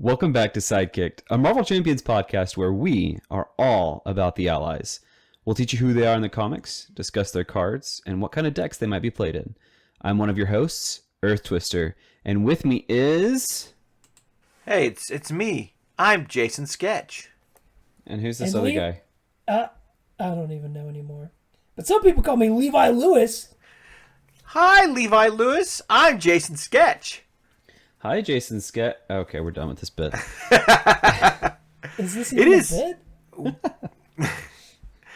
Welcome back to Sidekicked, a Marvel Champions podcast where we are all about the allies. We'll teach you who they are in the comics, discuss their cards, and what kind of decks they might be played in. I'm one of your hosts, Earth Twister, and with me is... Hey, it's me. I'm Jason Sketch. And who's this other guy? I don't even know anymore. But some people call me Levi Lewis. Hi, Levi Lewis. I'm Jason Sketch. Hi, Jason Sketch. Okay, we're done with this bit. Is this even a bit?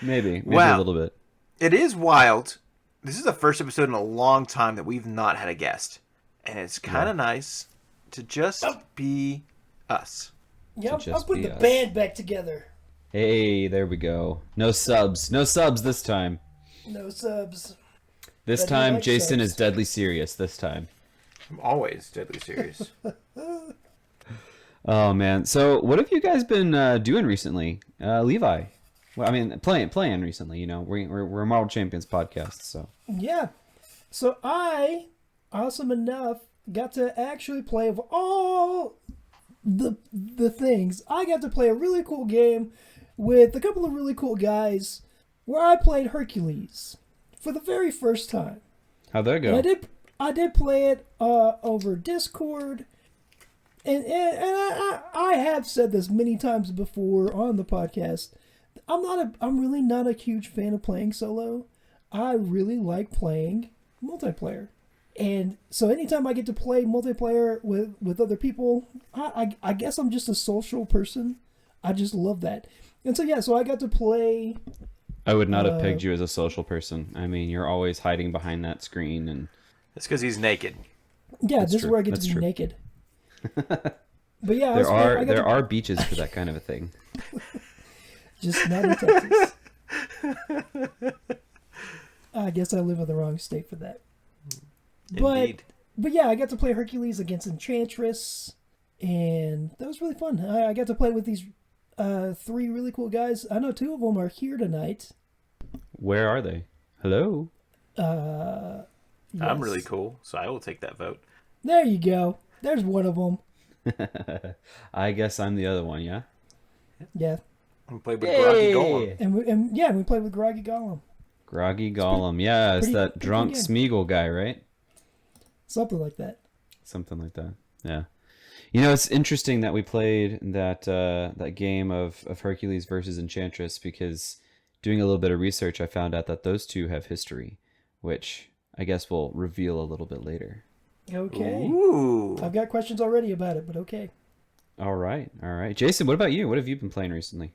Maybe Wow. a little bit. It is wild. This is the first episode in a long time that we've not had a guest. And it's kind of nice to just be us. Yeah, To I'll just put be the us. band back together. Hey, there we go. No subs. No subs this time. No subs. This But you time, like Jason subs. is deadly serious this time. I'm always deadly serious. Oh man! So what have you guys been doing recently, Levi? Well, I mean, playing recently. You know, we're a Marvel Champions podcast, so Yeah. So I, awesome enough, got to actually play of all the things. I got to play a really cool game with a couple of really cool guys where I played Hercules for the very first time. how'd that And go? I did play it over Discord, and I have said this many times before on the podcast. I'm really not a huge fan of playing solo. I really like playing multiplayer, and so anytime I get to play multiplayer with other people, I guess I'm just a social person. I just love that, and so I got to play. I would not have pegged you as a social person. I mean, you're always hiding behind that screen, and It's because he's naked. Yeah, That's this true. is where I get That's to be true. naked. But yeah, there are beaches for that kind of a thing. just not in Texas. I guess I live in the wrong state for that. Indeed. But yeah, I got to play Hercules against Enchantress, and that was really fun. I got to play with these three really cool guys. I know two of them are here tonight. Where are they? Hello. I'm Yes. really cool, so I will take that vote. There you go. There's one of them. I guess I'm the other one. Yeah. Yeah, I'm played with Groggy Golem. and we played with Groggy Gollum. Groggy Gollum. Yeah, it's pretty- that pretty drunk good. Smeagol guy, right? Something like that. Something like that. Yeah. You know, it's interesting that we played that game of Hercules versus Enchantress, because doing a little bit of research, I found out that those two have history, which I guess we'll reveal a little bit later. Okay. Ooh. I've got questions already about it, but okay. All right. Jason, what about you? What have you been playing recently?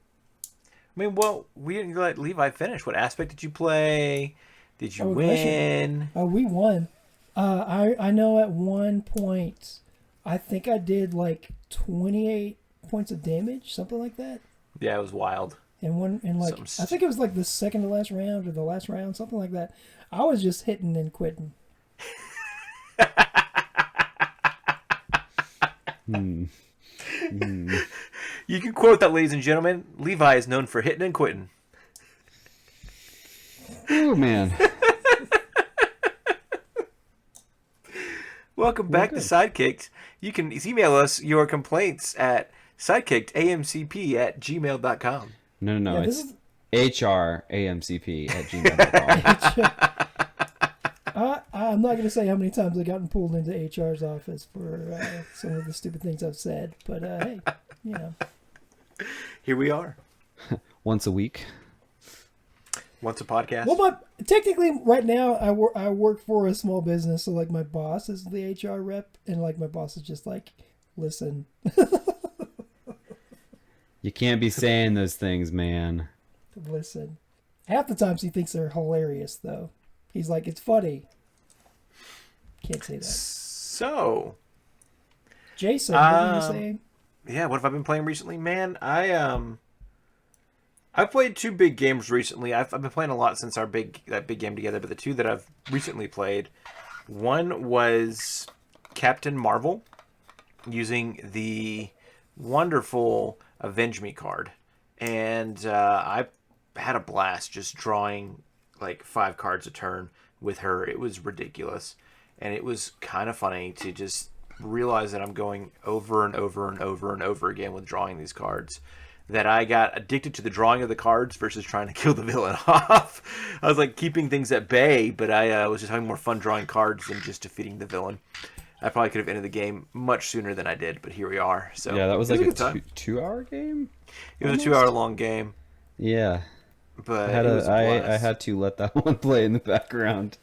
I mean, well, we didn't let Levi finish. What aspect did you play? Did you Oh, win? Oh, we won. I know at one point, I think I did like 28 points of damage, something like that. Yeah, it was wild. And like I think it was like the second to last round or the last round, something like that. I was just hitting and quitting. You can quote that, ladies and gentlemen. Levi is known for hitting and quitting. Oh man. Welcome back to Sidekicked. You can email us your complaints at sidekickedamcp@gmail.com. No. Yeah, It's this is hramcp@gmail.com. I'm not gonna say how many times I've gotten pulled into HR's office for some of the stupid things I've said, but hey, you know. Here we are. Once a week. Once a podcast. Well, technically, right now, I work for a small business, so like my boss is the HR rep, and like my boss is just like, listen, You can't be saying those things, man. listen. Half the times he thinks they're hilarious, though. He's like, it's funny. Can't say that. So, Jason, what are you saying? yeah, what have I been playing recently? Man, I played two big games recently. I've been playing a lot since that big game together, but the two that I've recently played, one was Captain Marvel, using the wonderful Avenge Me card, and I had a blast just drawing like 5 cards a turn with her. It was ridiculous, and it was kind of funny to just realize that I'm going over and over and over and over again with drawing these cards, that I got addicted to the drawing of the cards versus trying to kill the villain off. I was like keeping things at bay, but I was just having more fun drawing cards than just defeating the villain. I probably could have ended the game much sooner than I did, but here we are. So Yeah, that was like a a good time. 2 hour game. It was a 2 hour long game, Yeah, but I it was a I blast. had to let that one play in the background.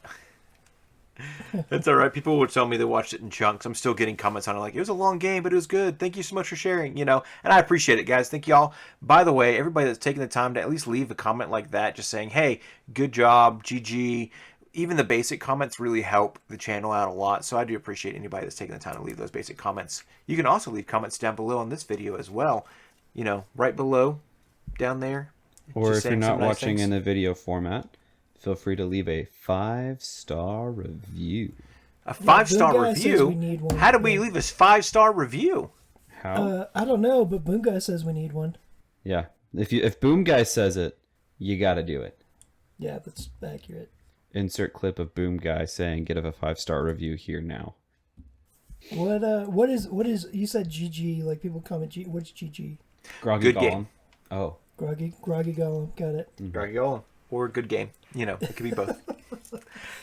That's all right. People would tell me they watched it in chunks. I'm still getting comments on it like, it was a long game, but it was good. Thank you so much for sharing, and I appreciate it, guys. Thank y'all. By the way, everybody that's taking the time to at least leave a comment like that, just saying, hey, good job, GG. Even the basic comments really help the channel out a lot, so I do appreciate anybody that's taking the time to leave those basic comments. You can also leave comments down below on this video as well. Right below, down there. Or Just if you're saying not some nice watching things. in the video format, feel free to leave a 5-star review. A 5-star Boom Guy says we review? need one. How do we Yeah. leave a 5-star review? How? I don't know, but Boom Guy says we need one. Yeah, if Boom Guy says it, you got to do it. Yeah, that's accurate. Insert clip of Boom Guy saying, "Get a 5-star review here now." What is you said GG, like people comment what's GG? Groggy Good game. Golem. Oh, Groggy Golem, got it. Groggy Golem. Or good game. It could be both. And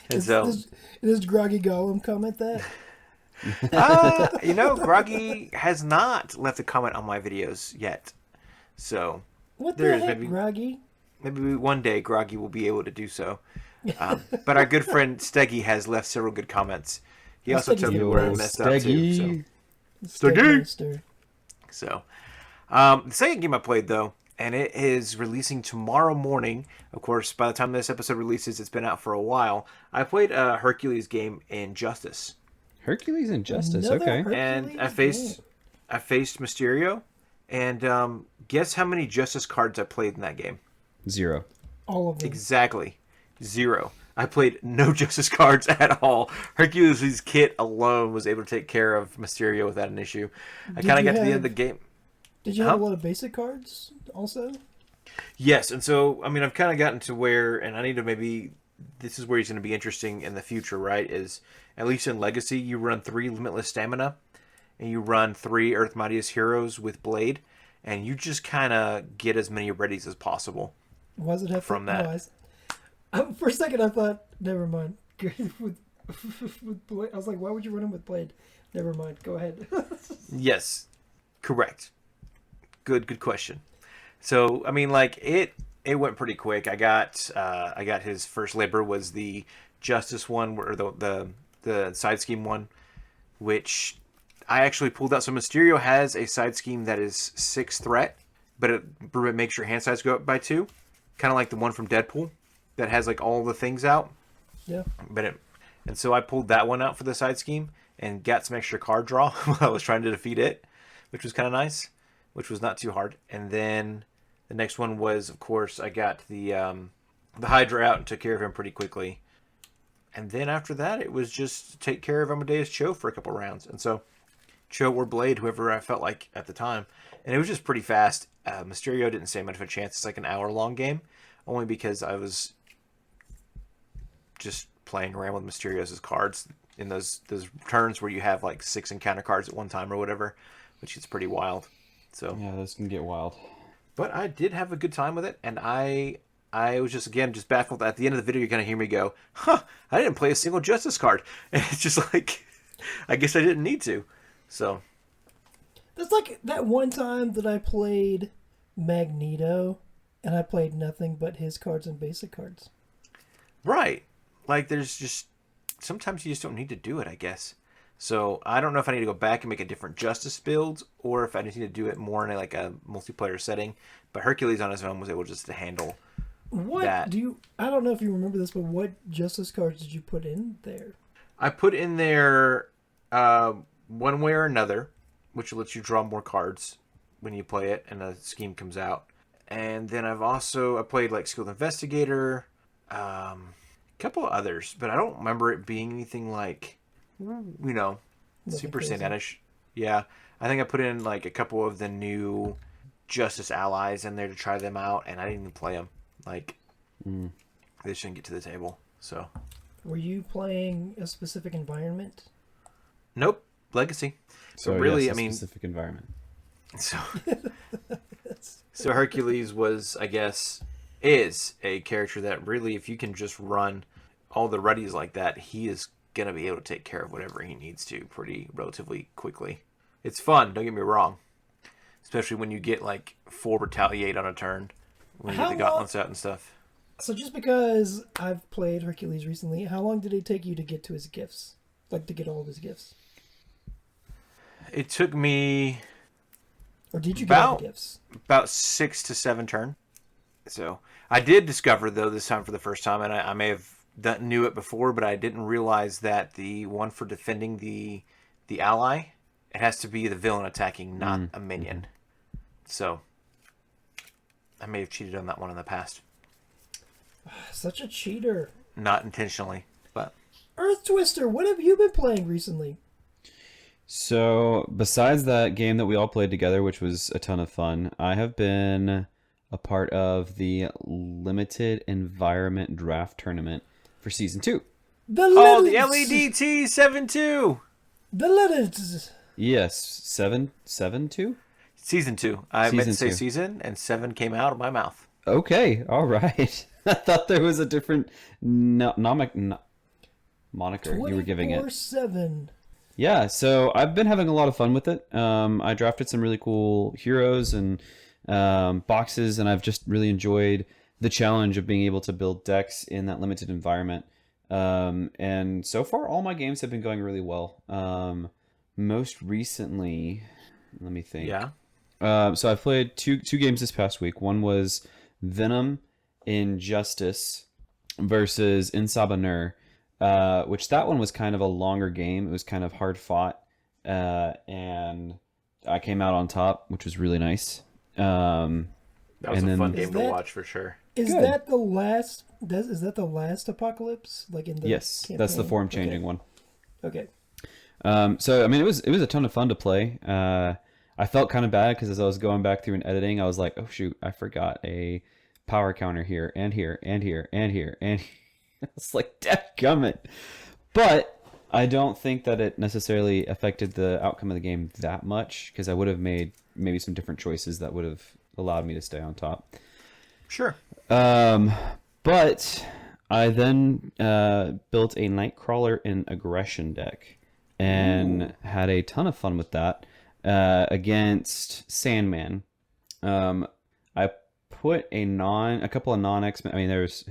Does, so, does Groggy Golem comment that? Groggy has not left a comment on my videos yet. So, What There the is heck, maybe- Groggy? maybe one day Groggy will be able to do so. But our good friend Steggy has left several good comments. He also Steggy's told me the where I best. messed up too. Steggy. Steggy! Monster. So, the second game I played though, and it is releasing tomorrow morning. Of course, by the time this episode releases, it's been out for a while. I played a Hercules game, Injustice, Hercules and Justice. Another Okay. and I Hercules faced Mysterio, and guess how many Justice cards I played in that game? 0. All of them. Exactly, 0. I played no Justice cards at all. Hercules' kit alone was able to take care of Mysterio without an issue. I Did kind of you got to the end of have- the game. Did you Huh? have a lot of basic cards also? Yes, and so I've kind of gotten to where, and I need to maybe. This is where he's going to be interesting in the future, right? Is at least in Legacy, you run 3 Limitless Stamina, and you run 3 Earth Mightiest Heroes with Blade, and you just kind of get as many readies as possible. Why does it have From that. For a second, I thought, never mind. with Blade, I was like, why would you run him with Blade? Never mind. Go ahead. Yes, correct. Good question. So it went pretty quick. I got his first labor was the Justice one, or the side scheme one, which I actually pulled out. So Mysterio has a side scheme that is 6 threat, but it makes your hand size go up by 2, kind of like the one from Deadpool that has like all the things out. Yeah. And so I pulled that one out for the side scheme and got some extra card draw while I was trying to defeat it, which was kind of nice, which was not too hard. And then the next one was, of course, I got the Hydra out and took care of him pretty quickly. And then after that, it was just take care of Amadeus Cho for a couple rounds. And so Cho or Blade, whoever I felt like at the time. And it was just pretty fast. Mysterio didn't stand much of a chance. It's like an hour-long game, only because I was just playing around with Mysterio's cards in those turns where you have like 6 encounter cards at one time or whatever, which is pretty wild. So Yeah, this can get wild. but I did have a good time with it, and I was just baffled. At the end of the video, you're gonna hear me go, "Huh! I didn't play a single Justice card," and it's just like, I guess I didn't need to. So That's like that one time that I played Magneto, and I played nothing but his cards and basic cards. right, like there's just sometimes you just don't need to do it, I guess. So I don't know if I need to go back and make a different Justice build, or if I just need to do it more in a multiplayer setting. But Hercules on his own was able just to handle. What That. do you? I don't know if you remember this, but what Justice cards did you put in there? I put in there one way or another, which lets you draw more cards when you play it and a scheme comes out. And then I played like Skilled Investigator, couple of others, but I don't remember it being anything like, Nothing super crazy. standoutish. Yeah, I think I put in like a couple of the new Justice allies in there to try them out, and I didn't even play them. Like, they shouldn't get to the table. So, Were you playing a specific environment? nope. Legacy. So But really, yes, I a mean, specific environment. so so Hercules was, I guess, is a character that really, if you can just run all the readies like that, he is gonna be able to take care of whatever he needs to pretty relatively quickly. It's fun, don't get me wrong, especially when you get like 4 retaliate on a turn, when you get How the long? gauntlets out and stuff. So just because I've played Hercules recently, how long did it take you to get to his gifts? Like to get all of his gifts? It took me Or did you get all about the gifts? about 6 to 7 turn. So I did discover though this time for the first time, and I may have knew it before, but I didn't realize that the one for defending the ally, it has to be the villain attacking, not a minion. So I may have cheated on that one in the past, Such a cheater. not intentionally, but Earth Twister, what have you been playing recently? So, besides that game that we all played together, which was a ton of fun, I have been a part of the limited environment draft tournament for season 2. The oh, the Littles. LEDT 7-2 The Littles. Yes, 7-2? season 2. I meant to Season say 2. season, and 7 came out of my mouth. Okay, all right. I thought there was a different moniker you were giving it. 24/7. Yeah, so I've been having a lot of fun with it. I drafted some really cool heroes and boxes, and I've just really enjoyed the challenge of being able to build decks in that limited environment. And so far, all my games have been going really well. Most recently, let me think. Yeah. So I played two games this past week. One was Venom Injustice versus Insabanur. Which that one was kind of a longer game. It was kind of hard fought, and I came out on top, which was really nice. That was And a then- fun Is game to that- watch for sure. Is Good. that the last? Is that the last apocalypse? Like in the Yes, that's the campaign? form changing one. Okay. So I mean, it was a ton of fun to play. I felt kind of bad because as I was going back through and editing, I was like, oh shoot, I forgot a power counter here and here and here and here and. It's like, dadgummit. But I don't think that it necessarily affected the outcome of the game that much, because I would have made maybe some different choices that would have allowed me to stay on top. Sure. But I then built a Nightcrawler in Aggression deck and had a ton of fun with that against Sandman. I put a couple of non-X-Men. I mean, there's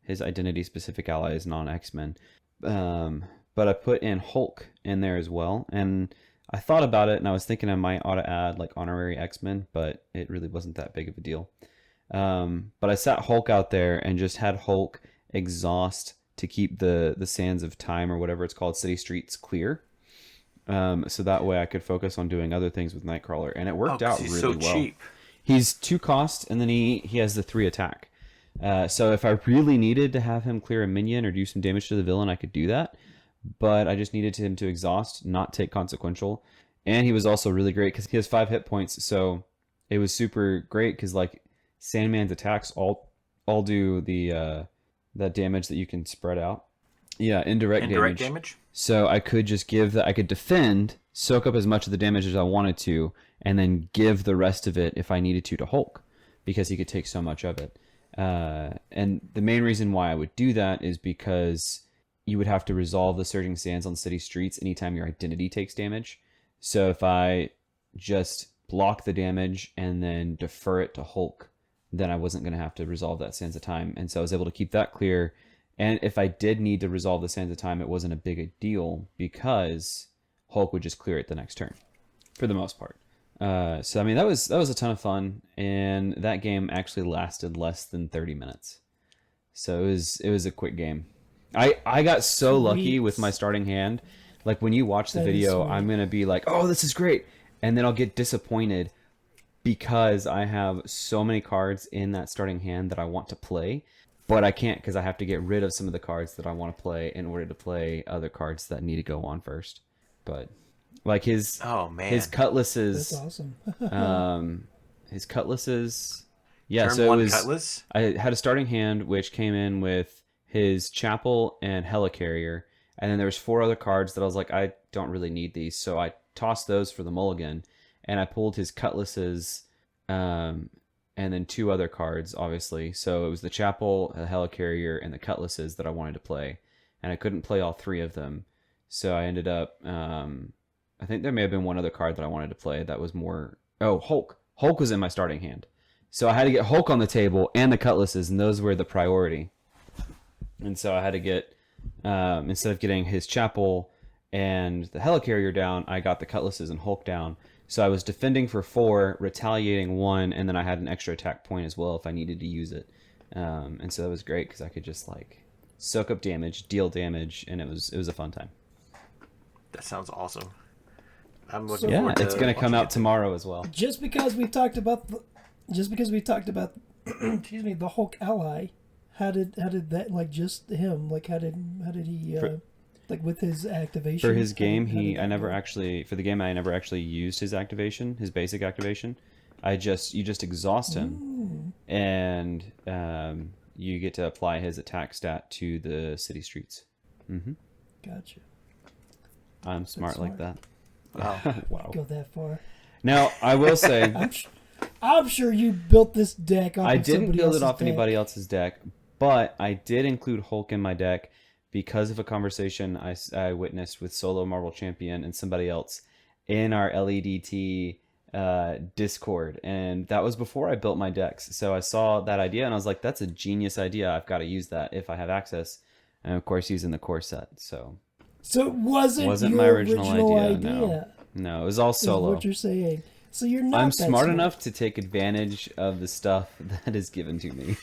his identity specific ally is non-X-Men. But I put in Hulk in there as well. And I thought about it and I was thinking I might ought to add like honorary X-Men, but it really wasn't that big of a deal. But I sat Hulk out there and just had Hulk exhaust to keep the sands of time, or whatever it's called, city streets, clear. So that way I could focus on doing other things with Nightcrawler. And it worked out he's really so well. cheap. He's 2 cost, and then he has the 3 attack. So if I really needed to have him clear a minion or do some damage to the villain, I could do that. But I just needed him to exhaust, not take consequential. And he was also really great because he has 5 hit points. So it was super great because like Sandman's attacks all do the that damage that you can spread out. Yeah, indirect damage. So I could just I could defend, soak up as much of the damage as I wanted to, and then give the rest of it if I needed to Hulk, because he could take so much of it. And the main reason why I would do that is because you would have to resolve the Surging Sands on city streets anytime your identity takes damage. So if I just block the damage and then defer it to Hulk, then I wasn't going to have to resolve that Sands of Time. And so I was able to keep that clear. And if I did need to resolve the Sands of Time, it wasn't a big a deal because Hulk would just clear it the next turn, for the most part. So I mean that was a ton of fun, and that game actually lasted less than 30 minutes. So it was a quick game. I got so lucky with my starting hand. Like when you watch the That is video, sweet. I'm gonna be like, oh, this is great, and then I'll get disappointed because I have so many cards in that starting hand that I want to play, but I can't because I have to get rid of some of the cards that I want to play in order to play other cards that need to go on first. But like his That's cutlasses, awesome. his cutlasses. Yeah, Turn so it 1 was. Cutlass. I had a starting hand which came in with his chapel and helicarrier, And then there was 4 other cards that I was like, I don't really need these. So I tossed those for the mulligan, and I pulled his cutlasses, and then 2 other cards, obviously. So it was the Chapel, the Helicarrier, and the cutlasses that I wanted to play. And I couldn't play all 3 of them. So I ended up, I think there may have been one other card that I wanted to play that was more, oh, Hulk. Hulk was in my starting hand. So I had to get Hulk on the table and the cutlasses, and those were the priority. And so I had to get, instead of getting his Chapel and the Helicarrier down, I got the cutlasses and Hulk down. So I was defending for 4, retaliating 1, and then I had an extra attack point as well if I needed to use it. And so that was great because I could just like soak up damage, deal damage, and it was a fun time. That sounds awesome. I'm looking Yeah, forward to it's going to come watching out it. tomorrow as well. Just because we've talked about excuse me, the Hulk Ally, how did that, like, just him, like, how did he like with his activation For his game, how I never actually used his activation, his basic activation. You just exhaust him, and you get to apply his attack stat to the city streets. Gotcha. I'm smart like that. Wow. Go that far. Now I will say I'm sure you built this deck off I of didn't somebody build it else's off deck. anybody else's deck, but I did include Hulk in my deck because of a conversation I witnessed with Solo Marvel Champion and somebody else in our LEDT Discord, and that was before I built my decks. So I saw that idea and I was like, that's a genius idea. I've got to use that if I have access, and of course using the core set. So it wasn't your my original idea. idea. No, it was all Is solo. what you're saying. So you're not I'm that smart enough to take advantage of the stuff that is given to me.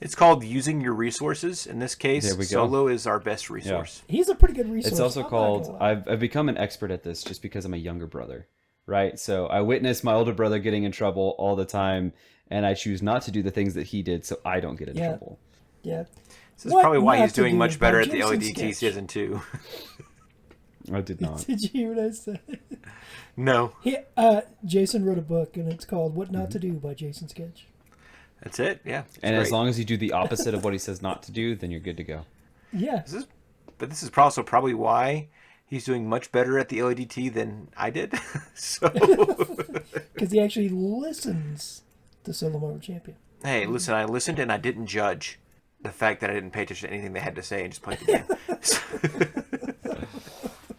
It's called using your resources. In this case, There we go. Solo is our best resource. He's a pretty good resource. It's also I'm not called, gonna lie. I've become an expert at this just because I'm a younger brother, right? So I witness my older brother getting in trouble all the time, and I choose not to do the things that he did so I don't get in trouble. Yeah. This is What probably why not he's to doing do much by better at the Jason LEDT Sketch. Season 2. I did not. Did you hear what I said? No. Jason wrote a book, and it's called "What Mm-hmm. Not to Do" by Jason Sketch. That's it? Yeah. It's And as great. long as you do the opposite of what he says not to do, then you're good to go. Yeah. This is also probably why he's doing much better at the LEDT than I did. So, Because he actually listens to Solo Marvel Champion. hey, listen, I listened and I didn't judge the fact that I didn't pay attention to anything they had to say and just played the game.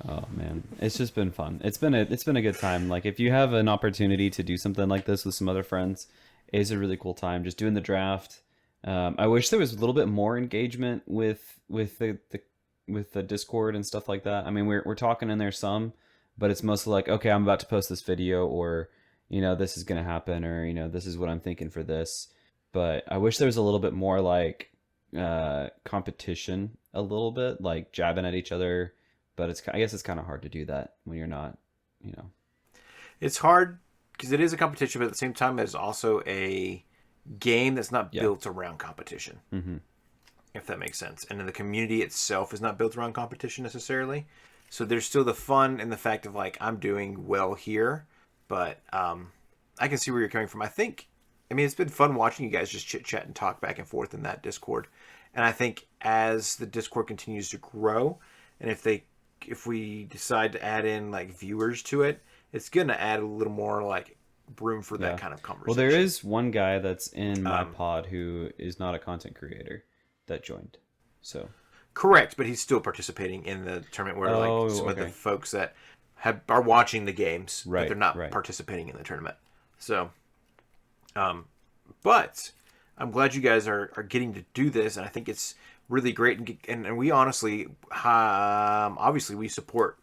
Oh man, it's just been fun. It's been a good time. Like if you have an opportunity to do something like this with some other friends, it's a really cool time. Just doing the draft. I wish there was a little bit more engagement with the Discord and stuff like that. I mean, we're talking in there some, but it's mostly like, okay, I'm about to post this video, or this is gonna happen, or this is what I'm thinking for this. But I wish there was a little bit more like competition, a little bit like jabbing at each other. But I guess it's kind of hard to do that when you're not, It's hard because it is a competition, but at the same time, it's also a game that's not built around competition. Mm-hmm. If that makes sense. And then the community itself is not built around competition necessarily. So there's still the fun and the fact of like, I'm doing well here, but I can see where you're coming from. I mean, it's been fun watching you guys just chit chat and talk back and forth in that Discord. And I think as the Discord continues to grow, and if we decide to add in like viewers to it, it's going to add a little more like room for that kind of conversation. Well, there is one guy that's in my pod who is not a content creator that joined. So correct, but he's still participating in the tournament where like some of the folks that are watching the games, but they're not participating in the tournament. So, but I'm glad you guys are getting to do this, and I think it's really great. And we honestly, obviously, we support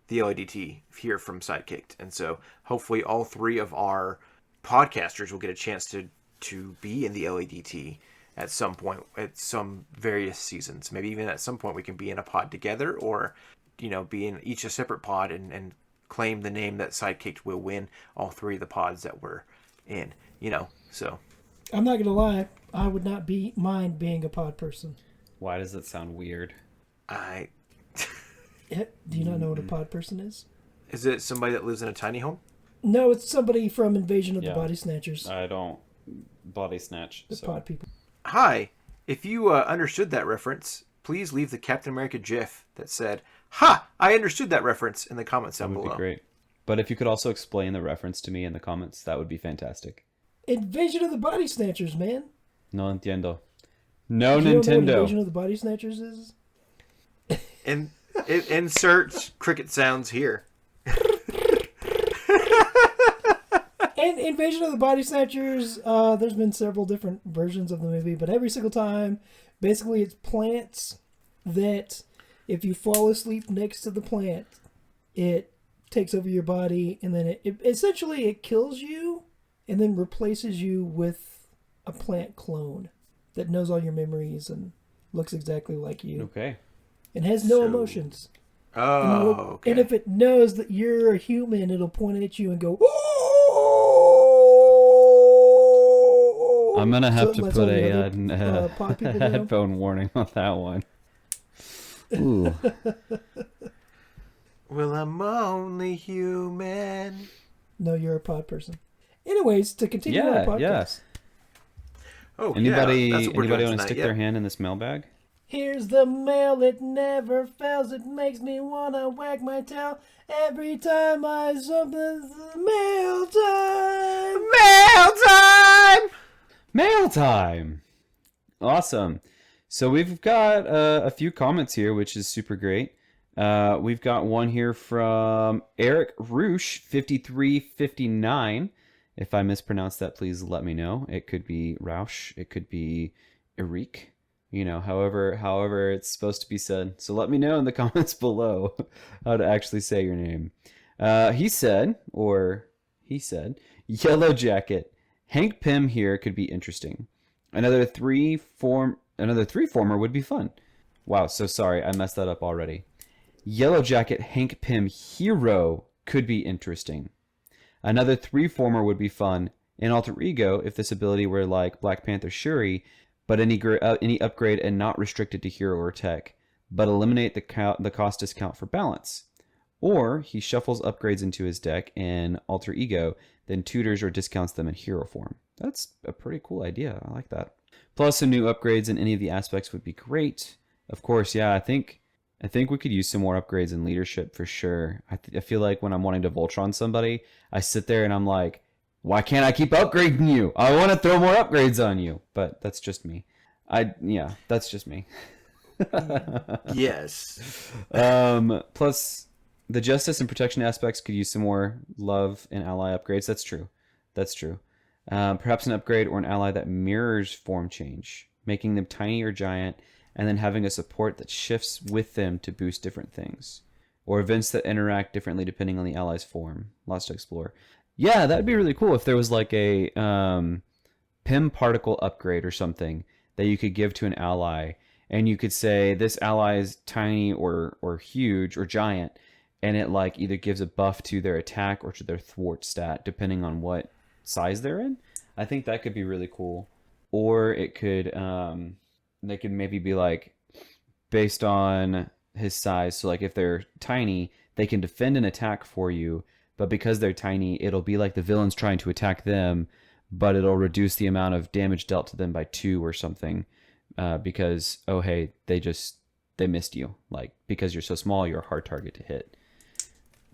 the LADT here from Sidekicked, and so hopefully all 3 of our podcasters will get a chance to be in the LADT at some point, at some various seasons. Maybe even at some point we can be in a pod together, or be in each a separate pod and claim the name that Sidekicked will win all 3 of the pods that we're in. So I'm not gonna lie, I would not mind being a pod person. why does it sound weird? Do you not know what a pod person is? Is it somebody that lives in a tiny home? No, it's somebody from Invasion of the Body Snatchers. I don't body snatch. The pod people. Hi, If you understood that reference, please leave the Captain America GIF that said, "Ha! I understood that reference" in the comments That down would be below. great. But if you could also explain the reference to me in the comments, that would be fantastic. Invasion of the Body Snatchers, man. No entiendo. No You don't know what Nintendo. Invasion of the Body Snatchers is? And insert cricket sounds here. And Invasion of the Body Snatchers, there's been several different versions of the movie, but every single time, basically it's plants that if you fall asleep next to the plant, it takes over your body, and then it essentially it kills you and then replaces you with a plant clone that knows all your memories and looks exactly like you Okay. and has no So- emotions. Oh, okay. And if it knows that you're a human, it'll point at you and go, "Oh!" I'm going to have So to let's put all the a other, pod people know. headphone warning on that one. Ooh. Well, I'm only human. No, you're a pod person. Anyways, to continue our podcast. Yeah. Oh, Anybody yeah, that's what we're anybody doing want to tonight, stick yeah. their hand in this mailbag? Here's the mail, it never fails. It makes me wanna wag my tail every time I something's mail time. Mail time! Mail time. Awesome. So we've got a few comments here, which is super great. We've got one here from Eric Roosh 5359. If I mispronounced that, please let me know. It could be Roush. It could be Eric. You know, however it's supposed to be said. So let me know in the comments below how to actually say your name. He said, Yellow Jacket. Hank Pym here could be interesting. Another three former would be fun. Wow, so sorry, I messed that up already. Yellow Jacket Hank Pym hero could be interesting. Another 3-former would be fun. An alter ego, if this ability were like Black Panther Shuri, but any upgrade and not restricted to hero or tech, but eliminate the cost discount for balance. Or he shuffles upgrades into his deck in alter ego, then tutors or discounts them in hero form. That's a pretty cool idea. I like that. Plus, some new upgrades in any of the aspects would be great. Of course, yeah, I think we could use some more upgrades in leadership for sure. I feel like when I'm wanting to Voltron somebody, I sit there and I'm like, why can't I keep upgrading you? I want to throw more upgrades on you. But that's just me. That's just me. Yes. Plus, the justice and protection aspects could use some more love and ally upgrades. That's true. Perhaps an upgrade or an ally that mirrors form change, making them tiny or giant, and then having a support that shifts with them to boost different things. Or events that interact differently depending on the ally's form. Lots to explore. Yeah, that'd be really cool if there was like a Pym particle upgrade or something that you could give to an ally, and you could say this ally is tiny or huge or giant, and it like either gives a buff to their attack or to their thwart stat depending on what size they're in. I think that could be really cool. Or it could they could maybe be like based on his size. So like if they're tiny, they can defend an attack for you, but because they're tiny, it'll be like the villain's trying to attack them, but it'll reduce the amount of damage dealt to them by 2 or something. Because they missed you. Like because you're so small, you're a hard target to hit.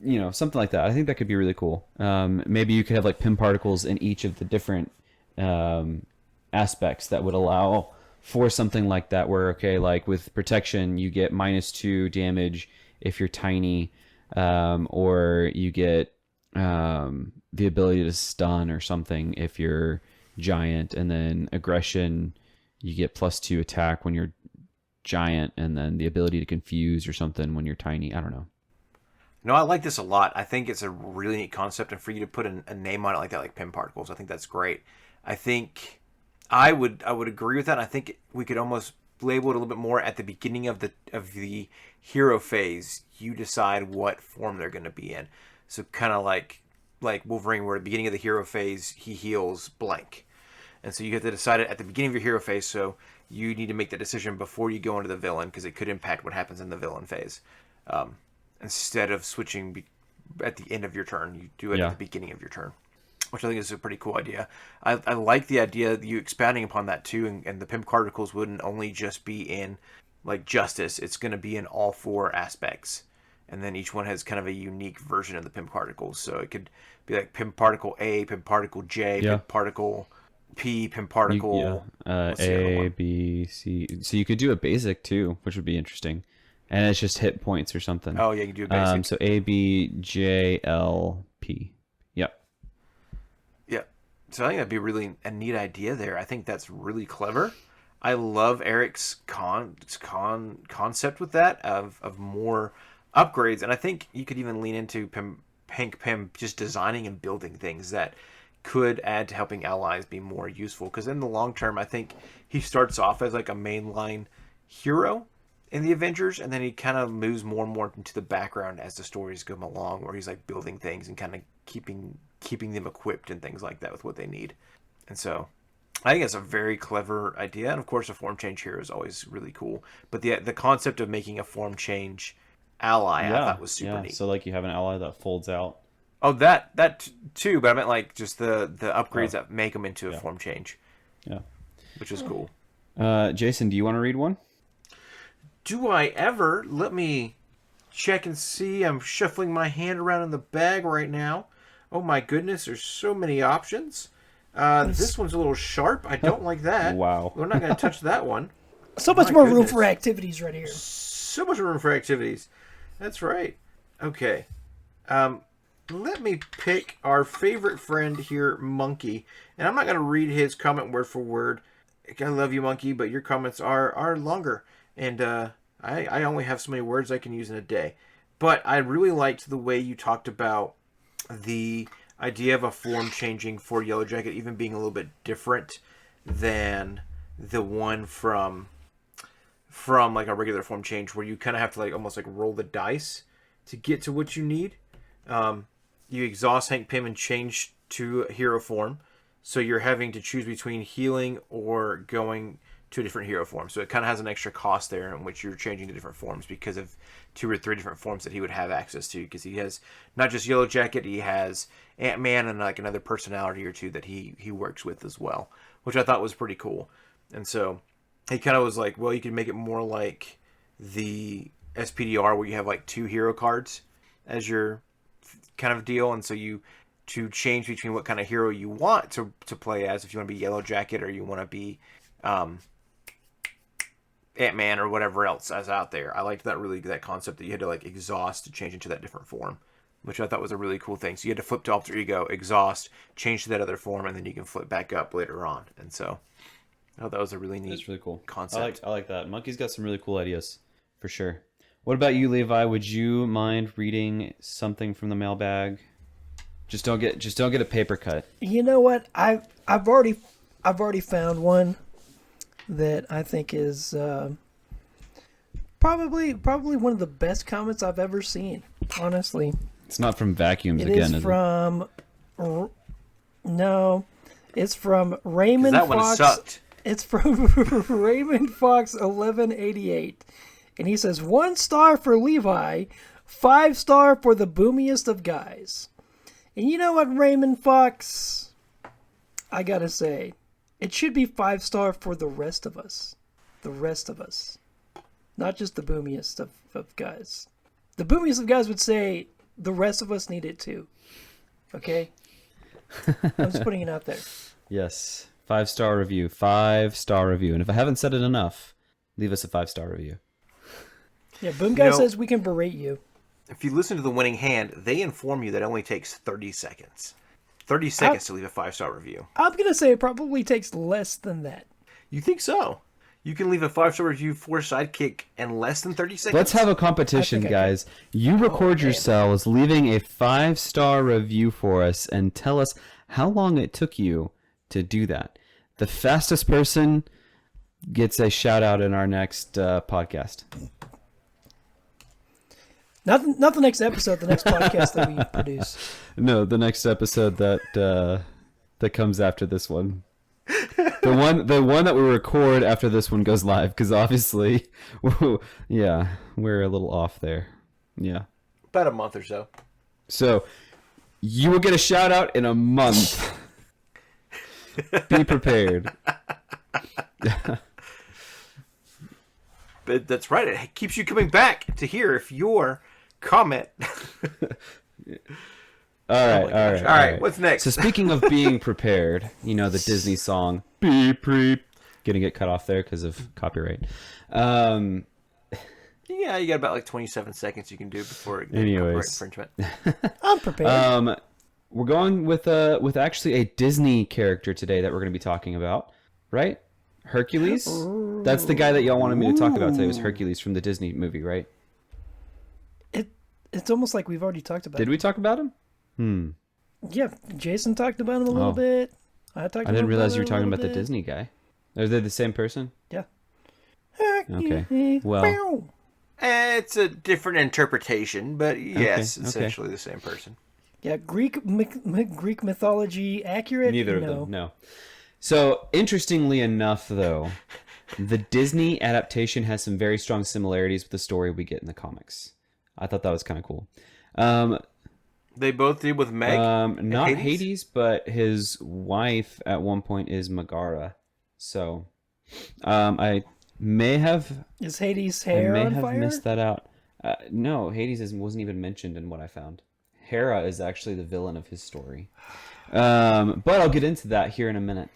You know, something like that. I think that could be really cool. Maybe you could have like Pym particles in each of the different aspects that would allow for something like that, where okay, like with protection you get -2 damage if you're tiny, or you get the ability to stun or something if you're giant, and then aggression you get +2 attack when you're giant, and then the ability to confuse or something when you're tiny. I don't know. No, I like this a lot. I think it's a really neat concept, and for you to put a name on it like that, like Pym particles, I think that's great. I think I would agree with that. I think we could almost label it a little bit more at the beginning of the hero phase. You decide what form they're going to be in. So kind of like Wolverine, where at the beginning of the hero phase he heals blank, and so you have to decide it at the beginning of your hero phase. So you need to make that decision before you go into the villain, because it could impact what happens in the villain phase. Instead of switching at the end of your turn, you do it at the beginning of your turn. which I think is a pretty cool idea. I like the idea of you expanding upon that too, and the pimp particles wouldn't only just be in like justice; it's going to be in all four aspects, and then each one has kind of a unique version of the pimp particles. So it could be like pimp particle A, pimp particle J, Yeah. pimp particle P, pimp Yeah. particle. What's the other A, one? B, C. So you could do a basic too, which would be interesting. And it's just hit points or something. Oh yeah, you can do a basic. So A, B, J, L, P. Yep. Yeah. So I think that'd be really a neat idea there. I think that's really clever. I love Eric's concept with that of more upgrades, and I think you could even lean into Hank Pym just designing and building things that could add to helping allies be more useful. Because in the long term, I think he starts off as like a mainline hero in the Avengers, and then he kind of moves more and more into the background as the stories go along, where he's like building things and kind of keeping them equipped and things like that with what they need. And so I think it's a very clever idea, and of course, a form change hero is always really cool. But the concept of making a form change ally, I thought was super neat. So like you have an ally that folds out. Oh, that too, but I meant like just the upgrades that make them into a form change. Yeah. Which is cool. Jason, do you want to read one? Do I ever? Let me check and see. I'm shuffling my hand around in the bag right now. Oh my goodness, there's so many options. This one's a little sharp. I don't like that. Wow. We're not going to touch that one. So much My more room goodness. for activities right here. So much room for activities. That's right. Okay. Let me pick our favorite friend here, Monkey. And I'm not going to read his comment word for word. I love you, Monkey, but your comments are longer. And I only have so many words I can use in a day. But I really liked the way you talked about the idea of a form changing for Yellow Jacket even being a little bit different than the one from like a regular form change, where you kind of have to like almost like roll the dice to get to what you need. You exhaust Hank Pym and change to hero form, so you're having to choose between healing or going to a different hero form. So it kind of has an extra cost there in which you're changing to different forms because of 2 or 3 different forms that he would have access to, because he has not just Yellow Jacket, he has Ant-Man and like another personality or two that he works with as well, which I thought was pretty cool. And so he kind of was like, well, you can make it more like the SPDR where you have like 2 hero cards as your kind of deal, and so you to change between what kind of hero you want to play as, if you want to be Yellow Jacket or you want to be Ant-Man or whatever else is out there. I liked that concept that you had to like exhaust to change into that different form, which I thought was a really cool thing. So you had to flip to alter ego, exhaust, change to that other form, and then you can flip back up later on. And so I thought that was a really neat That's really cool concept. I like that. Monkey's got some really cool ideas for sure. What about you, Levi? Would you mind reading something from the mailbag? Just don't get a paper cut. You know what? I've already found one that I think is probably one of the best comments I've ever seen. Honestly, It's not from vacuums it again, is is from no, it's from Raymond That Fox. one sucked. It's from Raymond Fox 1188, and he says 1 star for Levi, 5 star for the boomiest of guys. And you know what, Raymond Fox? I gotta say, it should be 5 star for the rest of us. The rest of us. Not just the boomiest of guys. The boomiest of guys would say the rest of us need it too. Okay? I'm just putting it out there. Yes. 5-star review. 5-star review. And if I haven't said it enough, leave us a 5-star review. Yeah, Boom Guy know- says we can berate you. If you listen to the winning hand, they inform you that it only takes 30 seconds. 30 seconds to leave a 5-star review. I'm gonna say it probably takes less than that. You think so? You can leave a 5-star review for Sidekick in less than 30 seconds? Let's have a competition, I think guys. You record man. yourselves leaving a 5-star review for us and tell us how long it took you to do that. The fastest person gets a shout out in our next podcast. Not the next episode, the next podcast that we produce. No, the next episode that comes after this one. The one that we record after this one goes live, because obviously, yeah, we're a little off there. Yeah. About a month or so. So, You will get a shout out in a month. Be prepared. But that's right. It keeps you coming back to hear if your comment. All right. What's next? So speaking of being prepared, you know the Disney song "Beep Beep," gonna get cut off there because of copyright. Yeah, you got about like 27 seconds you can do before it Anyways. copyright I'm prepared. We're going with actually a Disney character today that we're gonna be talking about, right? Hercules. That's the guy that y'all wanted me to talk about today. Was Hercules from the Disney movie, right? It's almost like we've already talked about Did him. we talk about him? Yeah, Jason talked about him a little bit. I didn't realize you were talking about the Disney guy. Are they the same person? Yeah. Okay. Well, It's a different interpretation, but yes, Okay, essentially the same person. Yeah, Greek mythology accurate? neither of them. No. So interestingly enough, though, the Disney adaptation has some very strong similarities with the story we get in the comics. I thought that was kind of cool. They both deal with Meg. Not Hades? Hades, but his wife at one point is Megara. So, I may have Is Hades' hair on fire? missed that out. No, Hades wasn't even mentioned in what I found. Hera is actually the villain of his story. But I'll get into that here in a minute.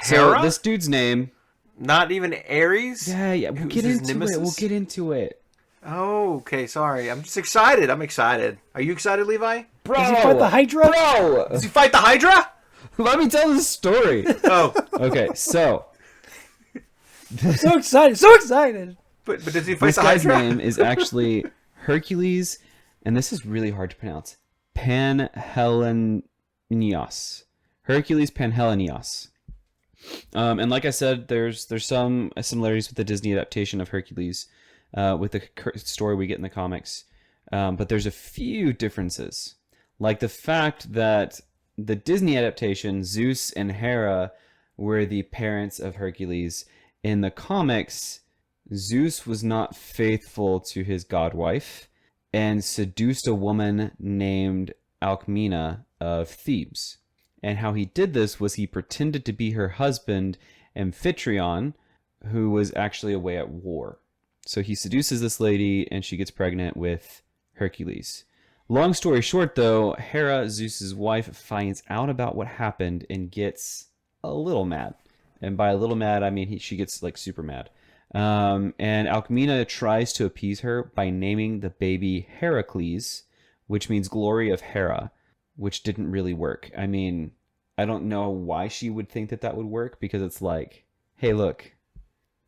Hera? So this dude's name. Not even Ares? Yeah, we'll Who's get his into nemesis? it. We'll get into it. Oh, okay, sorry. I'm just excited. I'm excited. Are you excited, Levi? Bro, Does he fight the Hydra? Bro, Does he fight the Hydra? let me tell the story. Oh, Okay, so So excited, so excited! but does he fight this the guy's Hydra? name is actually Hercules, and this is really hard to pronounce. Panhellenios. Hercules Panhellenios. And like I said, there's some similarities with the Disney adaptation of Hercules, with the story we get in the comics. But there's a few differences, like the fact that the Disney adaptation, Zeus and Hera were the parents of Hercules. In the comics, Zeus was not faithful to his godwife and seduced a woman named Alcmena of Thebes. And how he did this was he pretended to be her husband, Amphitryon, who was actually away at war. So he seduces this lady, and she gets pregnant with Hercules. Long story short, though, Hera, Zeus's wife, finds out about what happened and gets a little mad. And by a little mad, I mean she gets like super mad. And Alcmena tries to appease her by naming the baby Heracles, which means glory of Hera, which didn't really work. I mean, I don't know why she would think that that would work, because it's like, hey, look,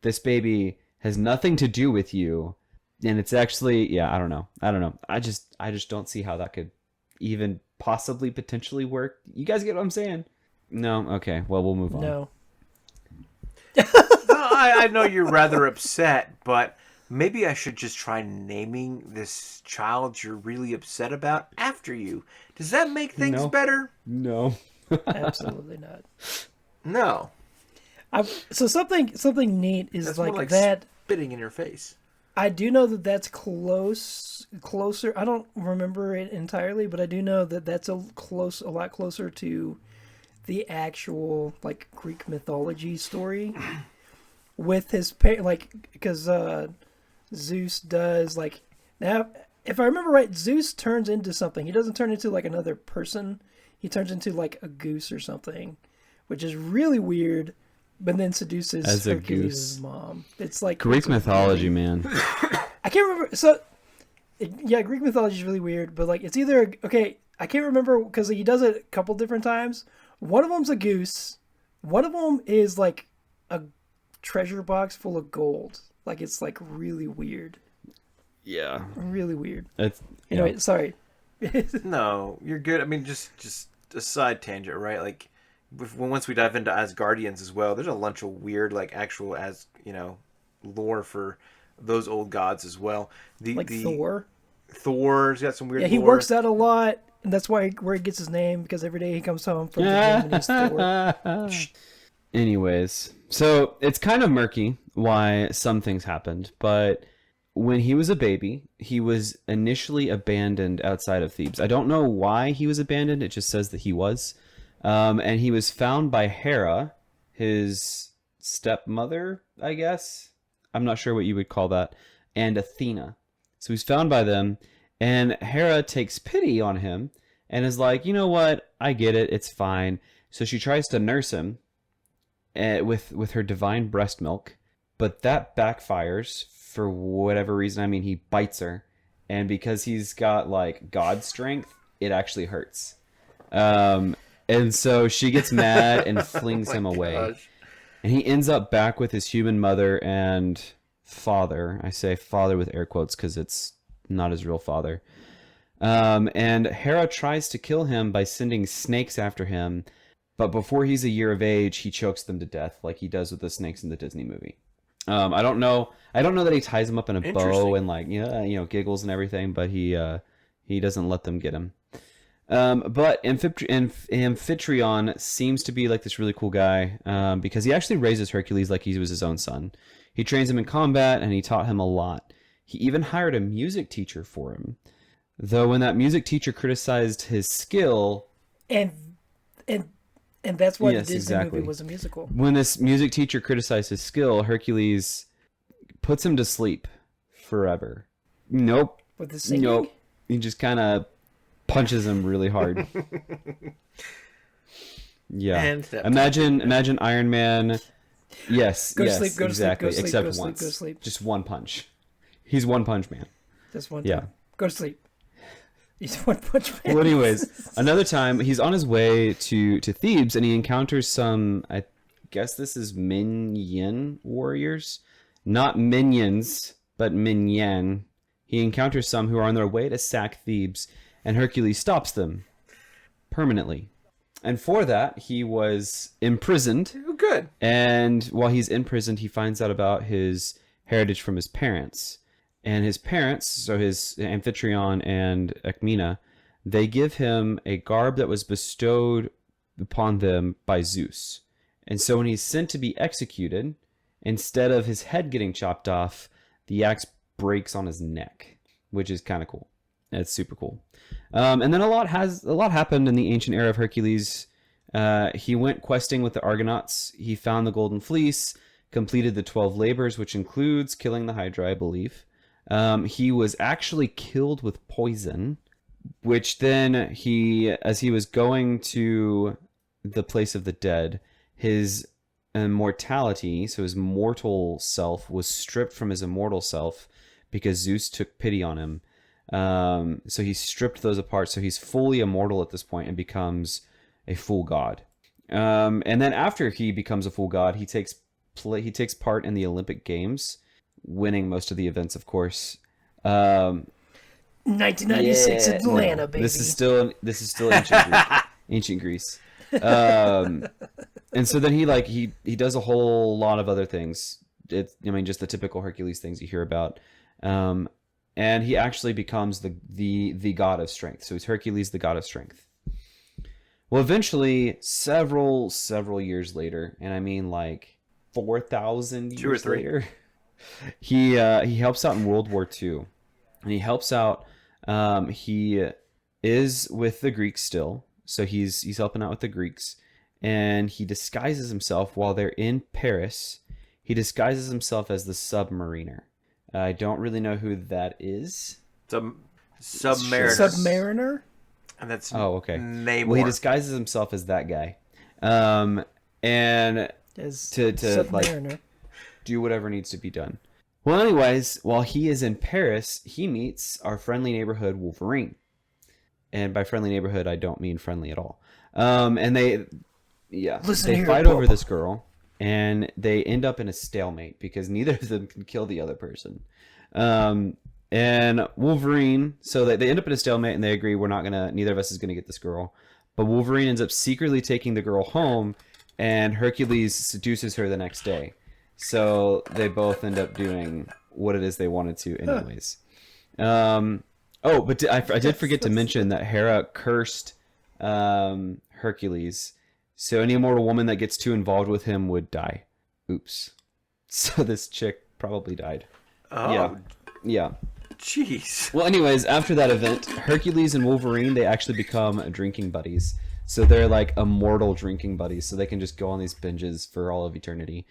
this baby has nothing to do with you, and it's actually, yeah, I don't know. I just don't see how that could even possibly potentially work. You guys get what I'm saying? No? Okay, well, we'll move on. No. I know you're rather upset, but maybe I should just try naming this child you're really upset about after you. Does that make things No. better? No. Absolutely not. No. So something neat is That's like, more like that. spitting in your face. I do know that that's closer. I don't remember it entirely, but I do know that that's a lot closer to the actual like Greek mythology story with his because Zeus does like, now if I remember right, Zeus turns into something. He doesn't turn into like another person. He turns into like a goose or something, which is really weird. But then seduces As a Hercules' goose. mom. It's like Greek it's a mythology, really- man. I can't remember. So, yeah, Greek mythology is really weird. But like, it's either okay. I can't remember because he does it a couple different times. One of them's a goose. One of them is like a treasure box full of gold. Like it's like really weird. Yeah. Really weird. It's, Anyway, sorry. No, you're good. I mean, just a side tangent, right? Like, once we dive into Asgardians as well, there's a bunch of weird, like, actual lore for those old gods as well. Like Thor. Thor's got some weird. Yeah, he lore. works out a lot, and that's why where he gets his name, because every day he comes home from the gym and he's Thor. Anyways, so it's kind of murky why some things happened, but when he was a baby, he was initially abandoned outside of Thebes. I don't know why he was abandoned. It just says that he was. And he was found by Hera, his stepmother, I guess. I'm not sure what you would call that. And Athena. So he's found by them. And Hera takes pity on him and is like, you know what? I get it. It's fine. So she tries to nurse him with her divine breast milk. But that backfires for whatever reason. I mean, he bites her. And because he's got, like, God strength, it actually hurts. And so she gets mad and flings him away. Gosh. And he ends up back with his human mother and father. I say father with air quotes because it's not his real father. And Hera tries to kill him by sending snakes after him. But before he's a year of age, he chokes them to death like he does with the snakes in the Disney movie. I don't know that he ties them up in a bow and like, giggles and everything, but he doesn't let them get him. But Amphitryon seems to be like this really cool guy because he actually raises Hercules like he was his own son. He trains him in combat and he taught him a lot. He even hired a music teacher for him. Though when that music teacher criticized his skill... And that's why yes, the Disney exactly. movie was a musical. When this music teacher criticized his skill, Hercules puts him to sleep forever. Nope. With the singing? Nope. He just kind of punches him really hard. Yeah. And Imagine Iron Man. Yes. Go to yes. sleep, go to exactly. sleep, go to sleep, Except go to sleep, once. go to sleep. Just one punch. He's One Punch Man. Just one Yeah. time. Go to sleep. He's One Punch Man. Well, anyways, another time he's on his way to Thebes and he encounters some. I guess this is Minion warriors, not minions, but Minyan. He encounters some who are on their way to sack Thebes, and Hercules stops them permanently. And for that, he was imprisoned. Oh, good. And while he's imprisoned, he finds out about his heritage from his parents. And his parents, so his Amphitryon and Alcmena, they give him a garb that was bestowed upon them by Zeus. And so when he's sent to be executed, instead of his head getting chopped off, the axe breaks on his neck, which is kind of cool. It's super cool. And then a lot happened in the ancient era of Hercules. He went questing with the Argonauts. He found the Golden Fleece, completed the 12 labors, which includes killing the Hydra, I believe. He was actually killed with poison, which then as he was going to the place of the dead, his immortality, so his mortal self, was stripped from his immortal self because Zeus took pity on him. So he stripped those apart, so he's fully immortal at this point and becomes a full god. And then after he becomes a full god, he takes part in the Olympic Games, winning most of the events, of course. 1996 Atlanta, no, baby. This is still ancient Greece. And so then he does a whole lot of other things. Just the typical Hercules things you hear about. And he actually becomes the god of strength. So he's Hercules, the god of strength. Well, eventually, several years later, and I mean like 4,000 years 2 or 3 later, he helps out in World War II, and he helps out. He is with the Greeks still, so he's helping out with the Greeks, and he disguises himself while they're in Paris. He disguises himself as the Submariner. I don't really know who that is. Submariner. Submariner? And that's okay. Namor. Well, he disguises himself as that guy, and As to Submariner. do whatever needs to be done. Well, anyways, while he is in Paris, he meets our friendly neighborhood Wolverine, and by friendly neighborhood, I don't mean friendly at all. And they fight over this girl, and they end up in a stalemate because neither of them can kill the other person. And Wolverine, so they end up in a stalemate, and they agree neither of us is gonna get this girl. But Wolverine ends up secretly taking the girl home, and Hercules seduces her the next day. So they both end up doing what it is they wanted to, anyways. But I did forget to mention that Hera cursed Hercules. So any immortal woman that gets too involved with him would die. Oops. So this chick probably died. Oh, Yeah. Yeah. Jeez. Well, anyways, after that event, Hercules and Wolverine, they actually become drinking buddies. So they're like immortal drinking buddies, so they can just go on these binges for all of eternity.